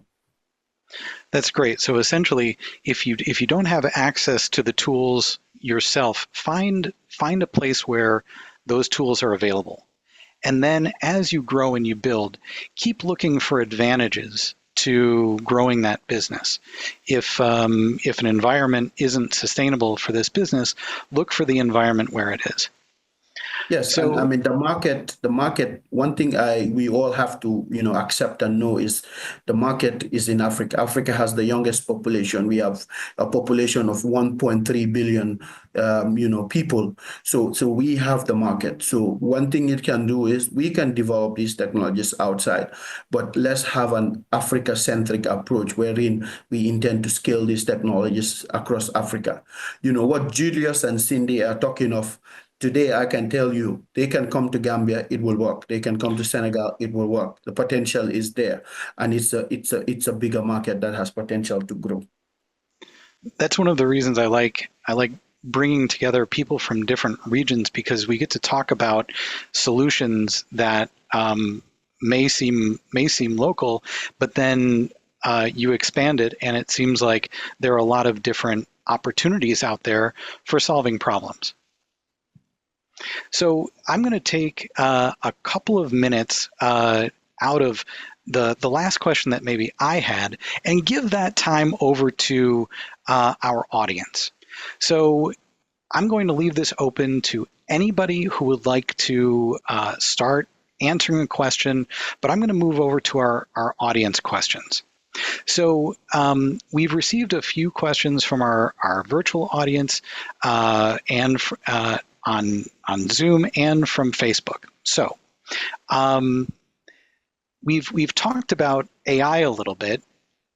That's great. So essentially, if you don't have access to the tools yourself, find a place where those tools are available. And then as you grow and you build, keep looking for advantages to growing that business. If an environment isn't sustainable for this business, look for the environment where it is. Yes, so, and I mean the market. One thing we all have to accept and know is the market is in Africa. Africa has the youngest population. We have a population of 1.3 billion, people. So we have the market. So one thing it can do is we can develop these technologies outside, but let's have an Africa-centric approach wherein we intend to scale these technologies across Africa. What Julius and Cindy are talking of. Today, I can tell you, they can come to Gambia, it will work. They can come to Senegal, it will work. The potential is there, and it's a bigger market that has potential to grow. That's one of the reasons I like bringing together people from different regions, because we get to talk about solutions that may seem local, but then you expand it, and it seems like there are a lot of different opportunities out there for solving problems. So I'm going to take a couple of minutes out of the last question that maybe I had and give that time over to our audience. So I'm going to leave this open to anybody who would like to start answering a question, but I'm going to move over to our audience questions. So we've received a few questions from our virtual audience and on Zoom and from Facebook. So we've talked about AI a little bit.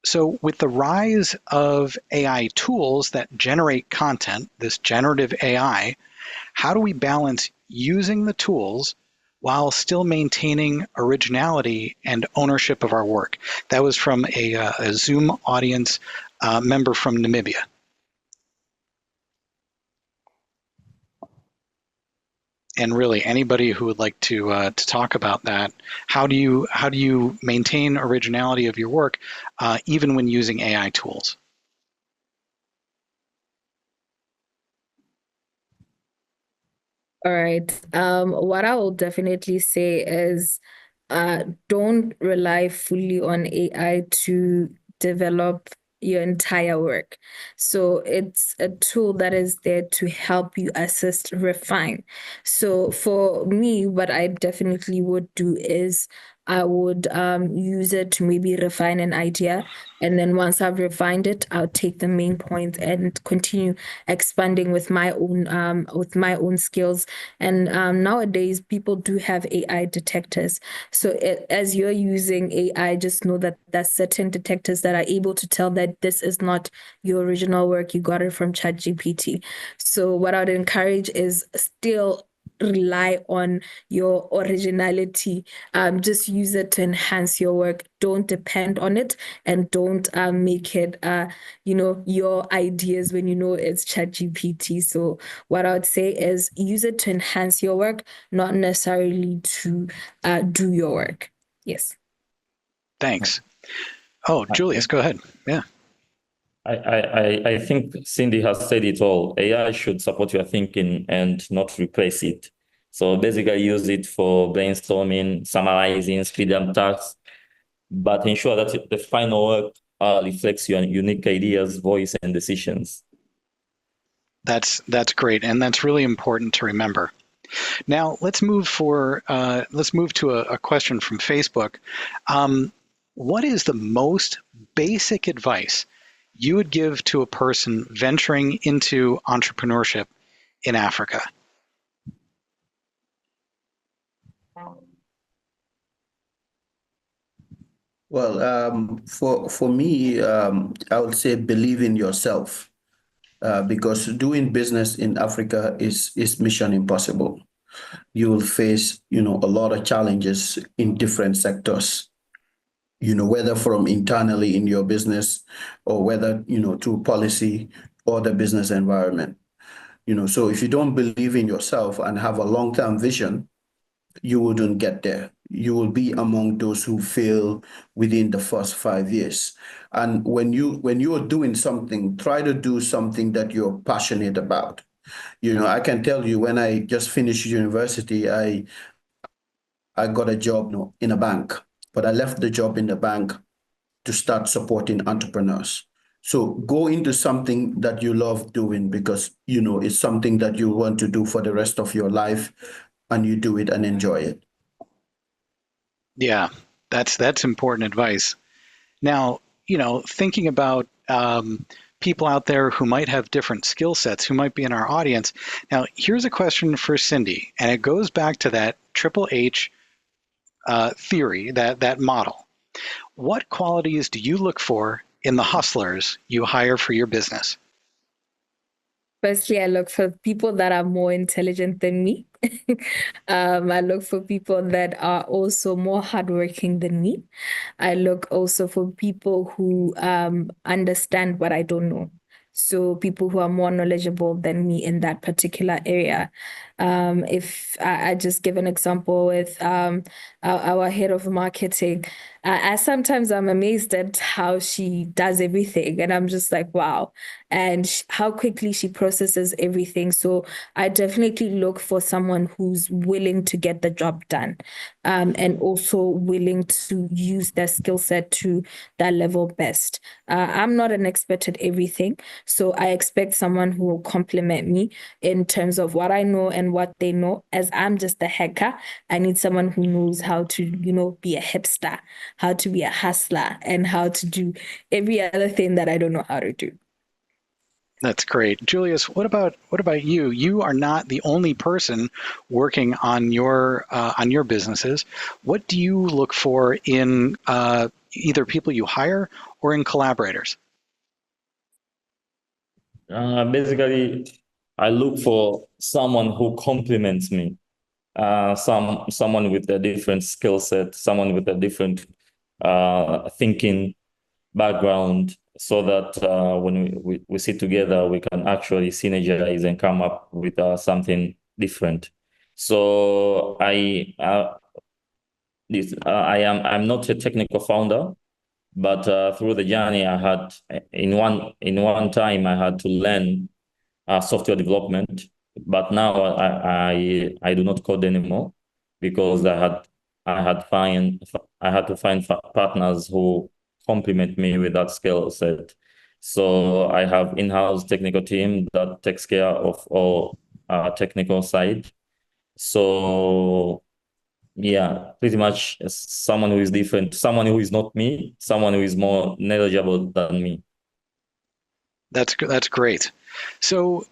So with the rise of AI tools that generate content, this generative AI, how do we balance using the tools while still maintaining originality and ownership of our work? That was from a Zoom audience member from Namibia. And really, anybody who would like to talk about that, how do you maintain originality of your work even when using AI tools? All right. What I will definitely say is don't rely fully on AI to develop your entire work. So it's a tool that is there to help you assist, refine. So for me, what I definitely would do is I would use it to maybe refine an idea. And then once I've refined it, I'll take the main point and continue expanding with my own skills. And nowadays, people do have AI detectors. So as you're using AI, just know that there's certain detectors that are able to tell that this is not your original work. You got it from ChatGPT. So what I'd encourage is still rely on your originality. Just use it to enhance your work. Don't depend on it, and don't make it your ideas when you know it's ChatGPT. So what I would say is use it to enhance your work, not necessarily to do your work. Yes. Thanks. Oh, Julius, go ahead. Yeah. I think Cindy has said it all. AI should support your thinking and not replace it. So basically use it for brainstorming, summarizing, speed up tasks, but ensure that the final work reflects your unique ideas, voice, and decisions. That's great, and that's really important to remember. Now let's move to a question from Facebook. What is the most basic advice you would give to a person venturing into entrepreneurship in Africa? Well, for me, I would say believe in yourself, because doing business in Africa is mission impossible. You will face, a lot of challenges in different sectors, whether from internally in your business or whether, through policy or the business environment. So if you don't believe in yourself and have a long-term vision, you wouldn't get there. You will be among those who fail within the first 5 years. And when you are doing something, try to do something that you're passionate about. I can tell you when I just finished university, I got a job in a bank, but I left the job in the bank to start supporting entrepreneurs. So go into something that you love doing because, it's something that you want to do for the rest of your life, and you do it and enjoy it. Yeah, that's important advice. Now, thinking about people out there who might have different skill sets, who might be in our audience. Now, here's a question for Cindy, and it goes back to that Triple H theory, that model. What qualities do you look for in the hustlers you hire for your business? Firstly, I look for people that are more intelligent than me. I look for people that are also more hardworking than me. I look also for people who understand what I don't know. So people who are more knowledgeable than me in that particular area. If I just give an example with our head of marketing, I sometimes I'm amazed at how she does everything, and I'm just like, wow, and how quickly she processes everything. So I definitely look for someone who's willing to get the job done, and also willing to use their skill set to that level best. I'm not an expert at everything, so I expect someone who will complement me in terms of what I know and what they know. As I'm just a hacker, I need someone who knows how to, be a hipster, how to be a hustler, and how to do every other thing that I don't know how to do. That's great. Julius, what about you? You are not the only person working on your businesses. What do you look for in either people you hire or in collaborators? Basically, I look for someone who complements me. Someone with a different skill set, someone with a different thinking background, so that when we sit together, we can actually synergize and come up with something different. So I'm not a technical founder, but through the journey, I had in one time I had to learn software development, but now I do not code anymore because I had to find partners who complement me with that skill set. So I have in-house technical team that takes care of all technical side. So yeah, pretty much someone who is different, someone who is not me, someone who is more knowledgeable than me. That's great. So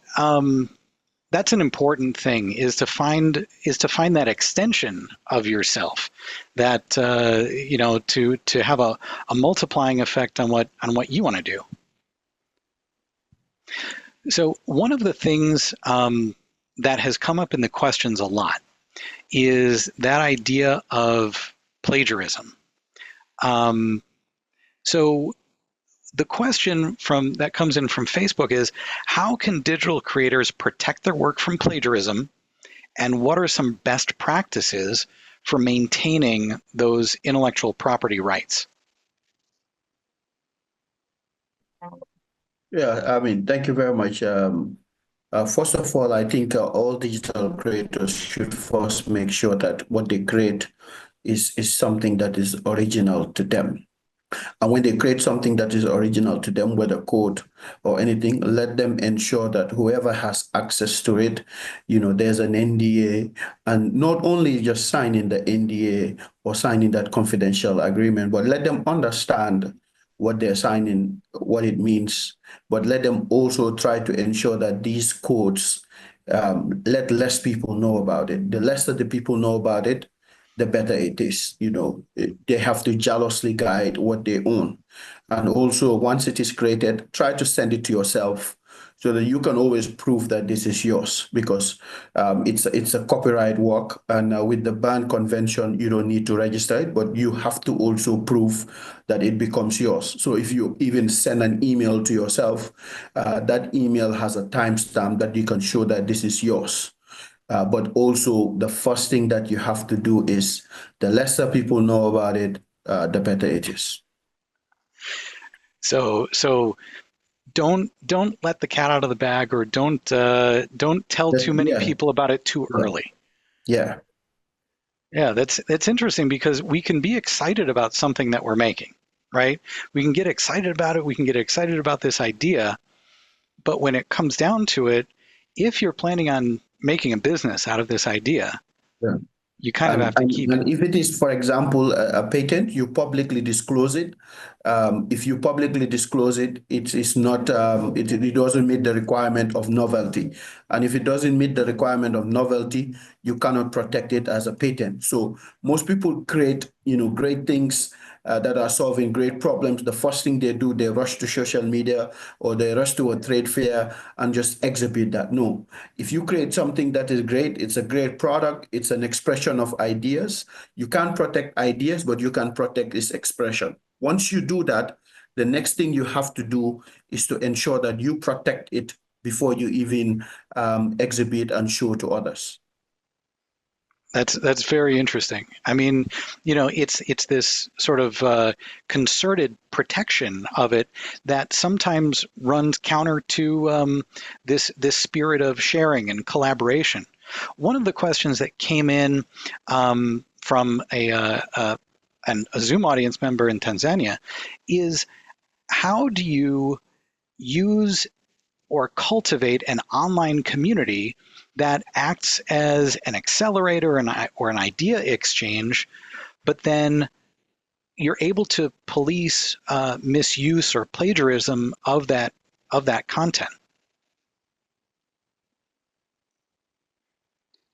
that's an important thing, is to find that extension of yourself, that to have a multiplying effect on what you want to do. So one of the things that has come up in the questions a lot is that idea of plagiarism. So the question that comes in from Facebook is, how can digital creators protect their work from plagiarism, and what are some best practices for maintaining those intellectual property rights? Yeah, I mean, thank you very much. First of all, I think all digital creators should first make sure that what they create is something that is original to them. And when they create something that is original to them, whether code or anything, let them ensure that whoever has access to it, there's an NDA, and not only just signing the NDA or signing that confidential agreement, but let them understand what they're signing, what it means, but let them also try to ensure that these codes, let less people know about it. The less that the people know about it, the better it is. They have to jealously guide what they own. And also, once it is created, try to send it to yourself so that you can always prove that this is yours, because it's a copyright work. And with the Berne Convention, you don't need to register it, but you have to also prove that it becomes yours. So if you even send an email to yourself, that email has a timestamp that you can show that this is yours. But also, the first thing that you have to do is, the lesser people know about it, the better it is. So don't let the cat out of the bag, or don't tell too many people about it too early. Yeah. Yeah, that's interesting, because we can be excited about something that we're making, right? We can get excited about it. We can get excited about this idea, but when it comes down to it, if you're planning on making a business out of this idea, Yeah. you kind of have to keep. And if it is, for example, a patent, you publicly disclose it. If you publicly disclose it, it is not. It doesn't meet the requirement of novelty. And if it doesn't meet the requirement of novelty, you cannot protect it as a patent. So most people create, great things that are solving great problems. The first thing they do, they rush to social media or they rush to a trade fair and just exhibit that. No, if you create something that is great, it's a great product, it's an expression of ideas. You can't protect ideas, but you can protect its expression. Once you do that, the next thing you have to do is to ensure that you protect it before you even exhibit and show to others. That's very interesting. I mean, it's this sort of concerted protection of it that sometimes runs counter to this spirit of sharing and collaboration. One of the questions that came in from a Zoom audience member in Tanzania is, how do you use or cultivate an online community that acts as an accelerator or an idea exchange, but then you're able to police misuse or plagiarism of that content?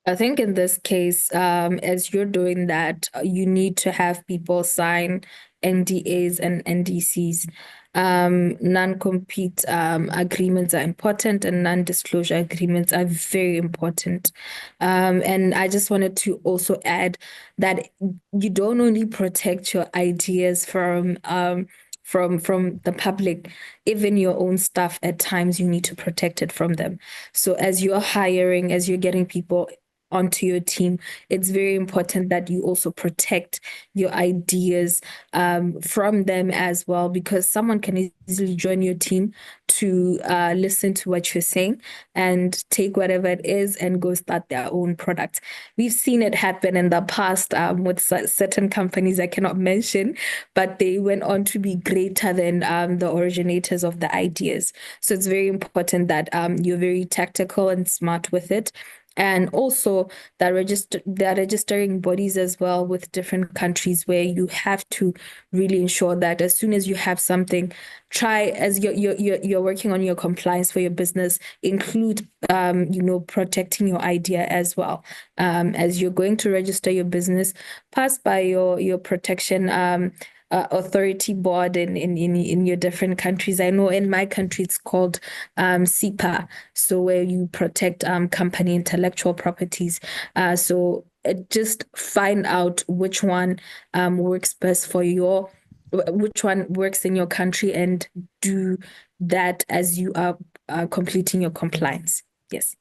I think in this case, as you're doing that, you need to have people sign NDAs and NDCs. Non-compete agreements are important, and non-disclosure agreements are very important. And I just wanted to also add that you don't only protect your ideas from the public, even your own staff, at times you need to protect it from them. So as you're hiring, as you're getting people onto your team, it's very important that you also protect your ideas from them as well, because someone can easily join your team to listen to what you're saying and take whatever it is and go start their own product. We've seen it happen in the past with certain companies I cannot mention, but they went on to be greater than the originators of the ideas. So it's very important that you're very tactical and smart with it. And also the registering bodies as well with different countries, where you have to really ensure that as soon as you have something, try, as you're working on your compliance for your business, include protecting your idea as well. As you're going to register your business, pass by your protection authority board in your different countries. I know in my country it's called CIPA, so where you protect company intellectual properties. So just find out which one works best for which one works in your country, and do that as you are completing your compliance. Yes.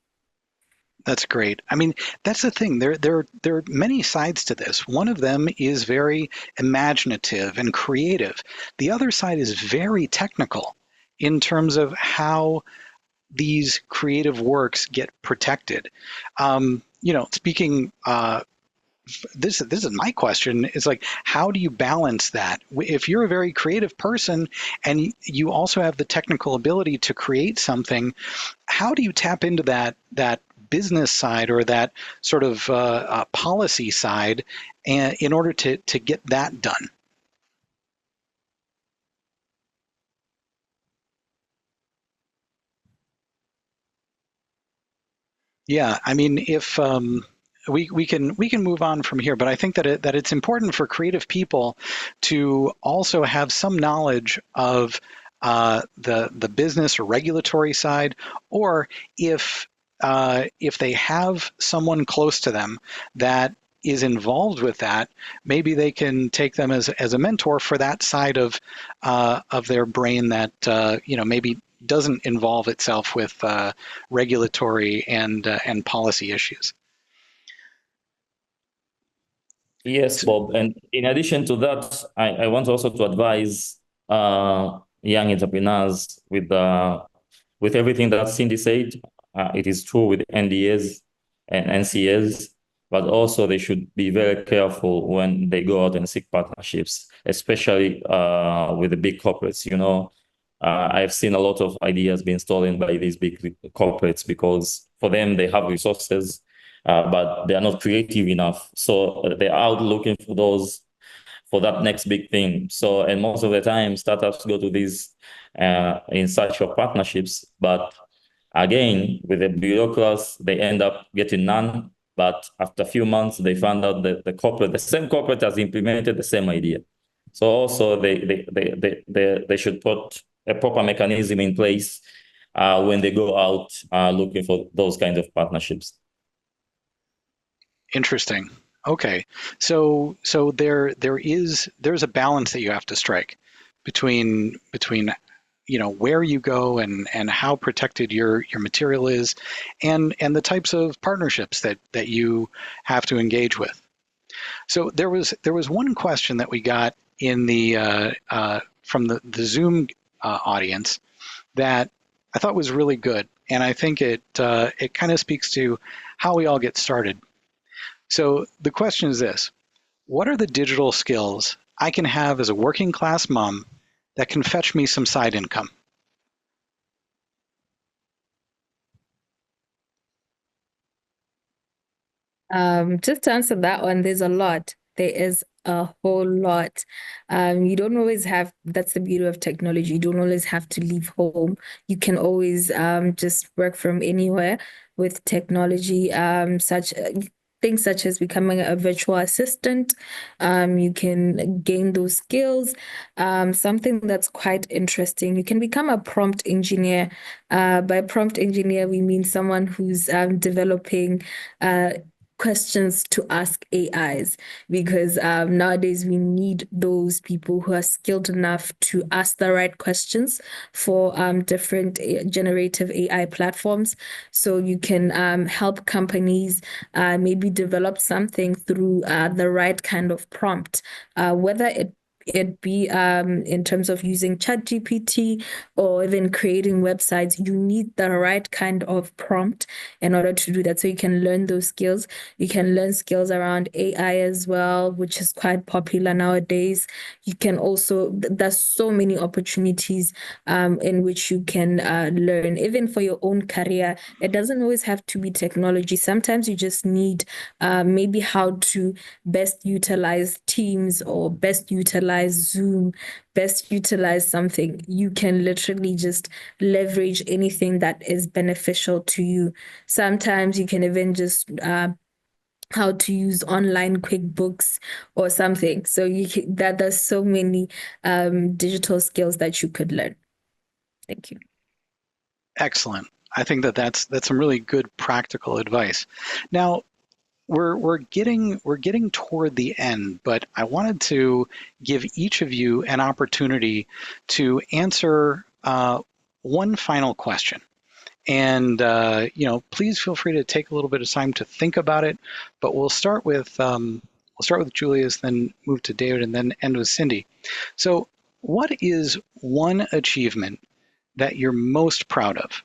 That's great. I mean, that's the thing. There are many sides to this. One of them is very imaginative and creative. The other side is very technical in terms of how these creative works get protected. Speaking, this is my question. Is like, how do you balance that? If you're a very creative person and you also have the technical ability to create something, how do you tap into that business side, or that sort of policy side, and in order to get that done? Yeah, I mean, if we can move on from here, but I think that it's important for creative people to also have some knowledge of the business or regulatory side, or if they have someone close to them that is involved with that, maybe they can take them as a mentor for that side of their brain that maybe doesn't involve itself with regulatory and policy issues. Yes, Bob. And in addition to that, I want also to advise young entrepreneurs with everything that Cindy said. It is true with NDAs and NCAs, but also they should be very careful when they go out and seek partnerships, especially with the big corporates. I've seen a lot of ideas being stolen by these big corporates because for them, they have resources, but they are not creative enough. So they're out looking for that next big thing. So, and most of the time, startups go to these in search of partnerships, but again, with the bureaucrats, they end up getting none. But after a few months, they found out that the same corporate has implemented the same idea. So also they should put a proper mechanism in place when they go out looking for those kinds of partnerships. Interesting. Okay, so there's a balance that you have to strike between where you go and how protected your material is, and the types of partnerships that you have to engage with. So there was one question that we got in the from the Zoom audience that I thought was really good, and I think it kind of speaks to how we all get started. So the question is this: what are the digital skills I can have as a working class mom that can fetch me some side income? Just to answer that one, there's a lot. There is a whole lot. You don't always have, that's the beauty of technology. You don't always have to leave home. You can always just work from anywhere with technology. things such as becoming a virtual assistant. You can gain those skills. Something that's quite interesting, you can become a prompt engineer. By prompt engineer, we mean someone who's developing questions to ask AIs, because nowadays we need those people who are skilled enough to ask the right questions for different generative AI platforms. So you can help companies maybe develop something through the right kind of prompt, whether it be in terms of using ChatGPT or even creating websites. You need the right kind of prompt in order to do that. So you can learn those skills. You can learn skills around AI as well, which is quite popular nowadays. You can also, there's so many opportunities in which you can learn, even for your own career. It doesn't always have to be technology. Sometimes you just need maybe how to best utilize Teams or best utilize Zoom, best utilize something. You can literally just leverage anything that is beneficial to you. Sometimes you can even just how to use online QuickBooks or something. So there's so many digital skills that you could learn. Thank you. Excellent. I think that's some really good practical advice. Now, we're getting toward the end, but I wanted to give each of you an opportunity to answer one final question. And please feel free to take a little bit of time to think about it. But we'll start with Julius, then move to David, and then end with Cindy. So, what is one achievement that you're most proud of?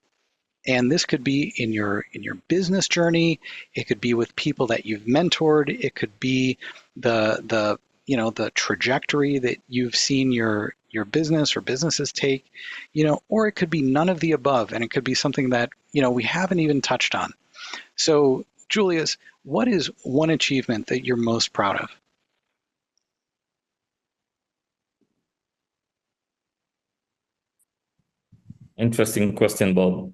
And this could be in your business journey. It could be with people that you've mentored. It could be the trajectory that you've seen your business or businesses take, or it could be none of the above, and it could be something that we haven't even touched on. So, Julius, what is one achievement that you're most proud of? Interesting question, Bob.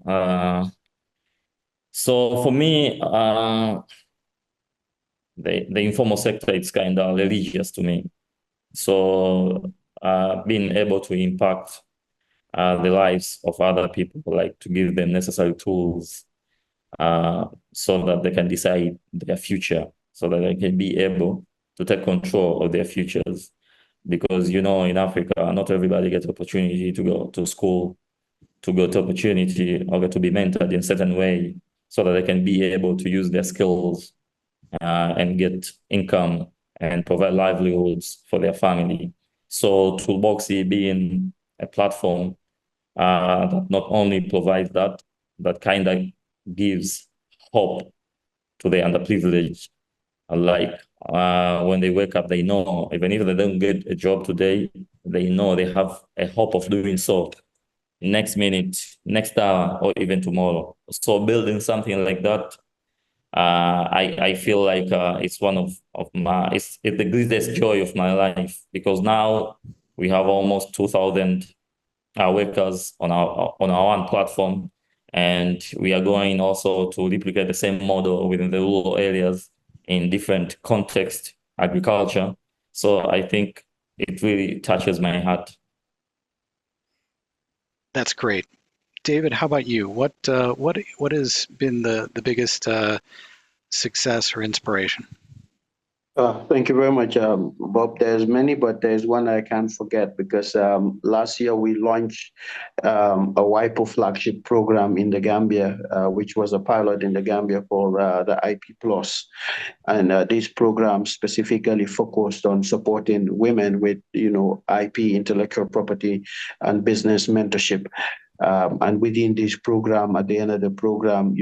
So for me, the informal sector, it's kind of religious to me. So being able to impact the lives of other people, like to give them necessary tools so that they can decide their future, so that they can be able to take control of their futures. Because, in Africa, not everybody gets opportunity to go to school, to go to opportunity, or to be mentored in a certain way, so that they can be able to use their skills and get income and provide livelihoods for their family. So Toolboxy being a platform that not only provides that, but kind of gives hope to the underprivileged. Like when they wake up, they know even if they don't get a job today, they know they have a hope of doing so next minute, next hour, or even tomorrow. So building something like that, I feel like it's one of my it's the greatest joy of my life, because now we have almost 2,000 workers on our one platform, and we are going also to replicate the same model within the rural areas in different context, agriculture. So I think it really touches my heart. That's great. David, how about you? What has been the biggest success or inspiration? Thank you very much, Bob. There's many, but there's one I can't forget, because last year we launched a WIPO flagship program in the Gambia, which was a pilot in the Gambia for the IP Plus. And this program specifically focused on supporting women with, IP, intellectual property, and business mentorship. And within this program, at the end of the program,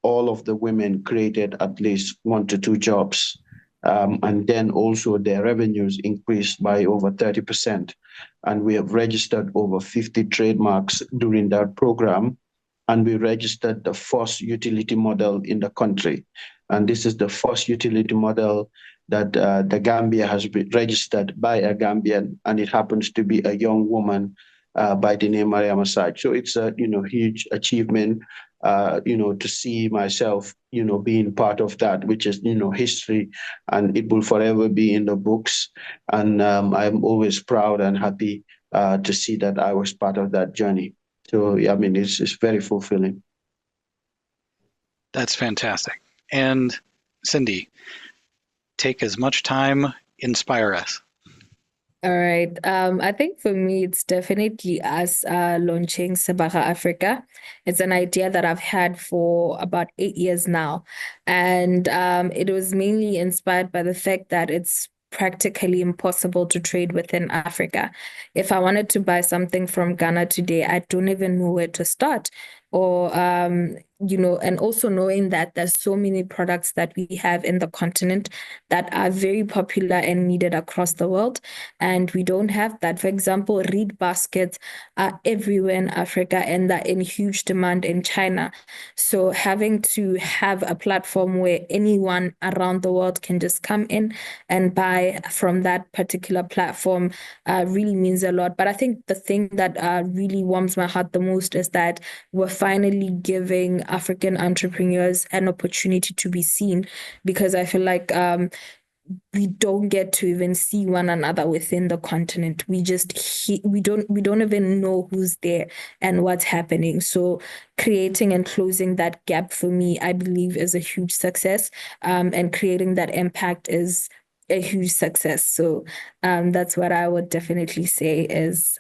all of the women created at least 1 to 2 jobs. And then also their revenues increased by over 30%. And we have registered over 50 trademarks during that program. And we registered the first utility model in the country. And this is the first utility model that the Gambia has been registered by a Gambian, and it happens to be a young woman by the name Maria Masaj. So it's a huge achievement. to see myself, being part of that, which is, history, and it will forever be in the books. And I'm always proud and happy to see that I was part of that journey. So, yeah, I mean, it's very fulfilling. That's fantastic. And Cindy, take as much time, inspire us. All right. I think for me, it's definitely us launching Sabaha Africa. It's an idea that I've had for about 8 years now. And it was mainly inspired by the fact that it's practically impossible to trade within Africa. If I wanted to buy something from Ghana today, I don't even know where to start. Or and also knowing that there's so many products that we have in the continent that are very popular and needed across the world. And we don't have that. For example, reed baskets are everywhere in Africa and they're in huge demand in China. So having to have a platform where anyone around the world can just come in and buy from that particular platform really means a lot. But I think the thing that really warms my heart the most is that we're finally giving African entrepreneurs an opportunity to be seen, because I feel like we don't get to even see one another within the continent. We don't even know who's there and what's happening. So creating and closing that gap for me, I believe, is a huge success. And creating that impact is a huge success. So that's what I would definitely say is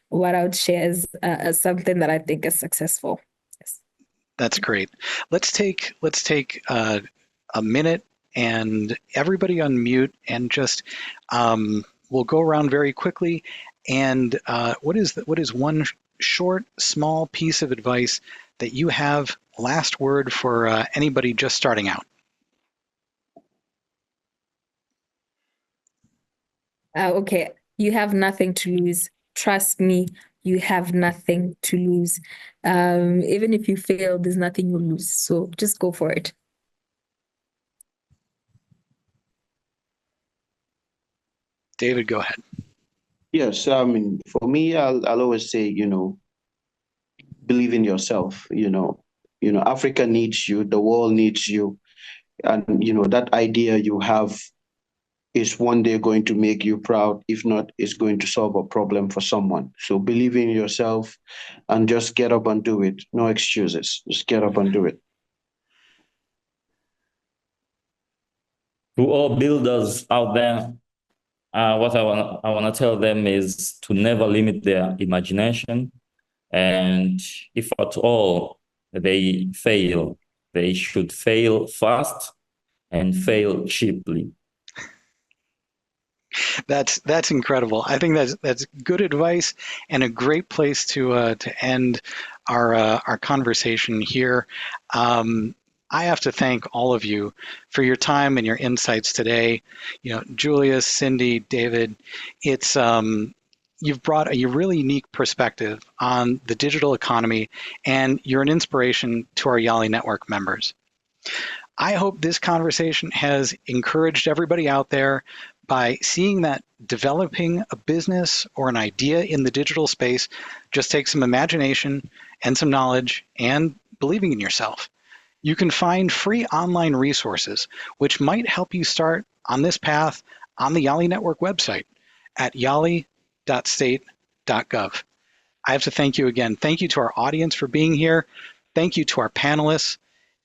what I would share as something that I think is successful. Yes. That's great. Let's take a minute and everybody unmute and just we'll go around very quickly. And what is one short, small piece of advice that you have, last word for anybody just starting out? Okay, you have nothing to lose. Trust me, you have nothing to lose. Even if you fail, there's nothing you lose. So just go for it. David, go ahead. Yes, I mean, for me, I'll always say, believe in yourself. Africa needs you, the world needs you, and that idea you have is one day going to make you proud. If not, it's going to solve a problem for someone. So believe in yourself and just get up and do it. No excuses. Just get up and do it. To all builders out there, what I want to tell them is to never limit their imagination. And if at all they fail, they should fail fast and fail cheaply. That's incredible. I think that's good advice and a great place to end our conversation here. I have to thank all of you for your time and your insights today. Julius, Cindy, David, it's you've brought a really unique perspective on the digital economy, and you're an inspiration to our YALI Network members. I hope this conversation has encouraged everybody out there by seeing that developing a business or an idea in the digital space just takes some imagination and some knowledge and believing in yourself. You can find free online resources which might help you start on this path on the YALI Network website at yali.state.gov. I have to thank you again. Thank you to our audience for being here. Thank you to our panelists.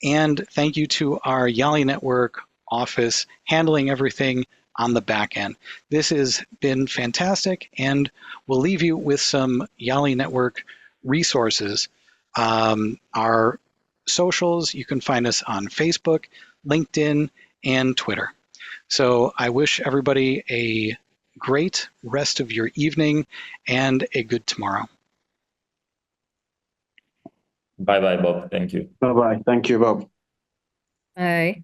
And thank you to our YALI Network office handling everything on the back end. This has been fantastic, and we'll leave you with some YALI Network resources. Our socials, you can find us on Facebook, LinkedIn, and Twitter. So I wish everybody a great rest of your evening and a good tomorrow. Bye-bye, Bob. Thank you. Bye-bye. Thank you, Bob. Bye.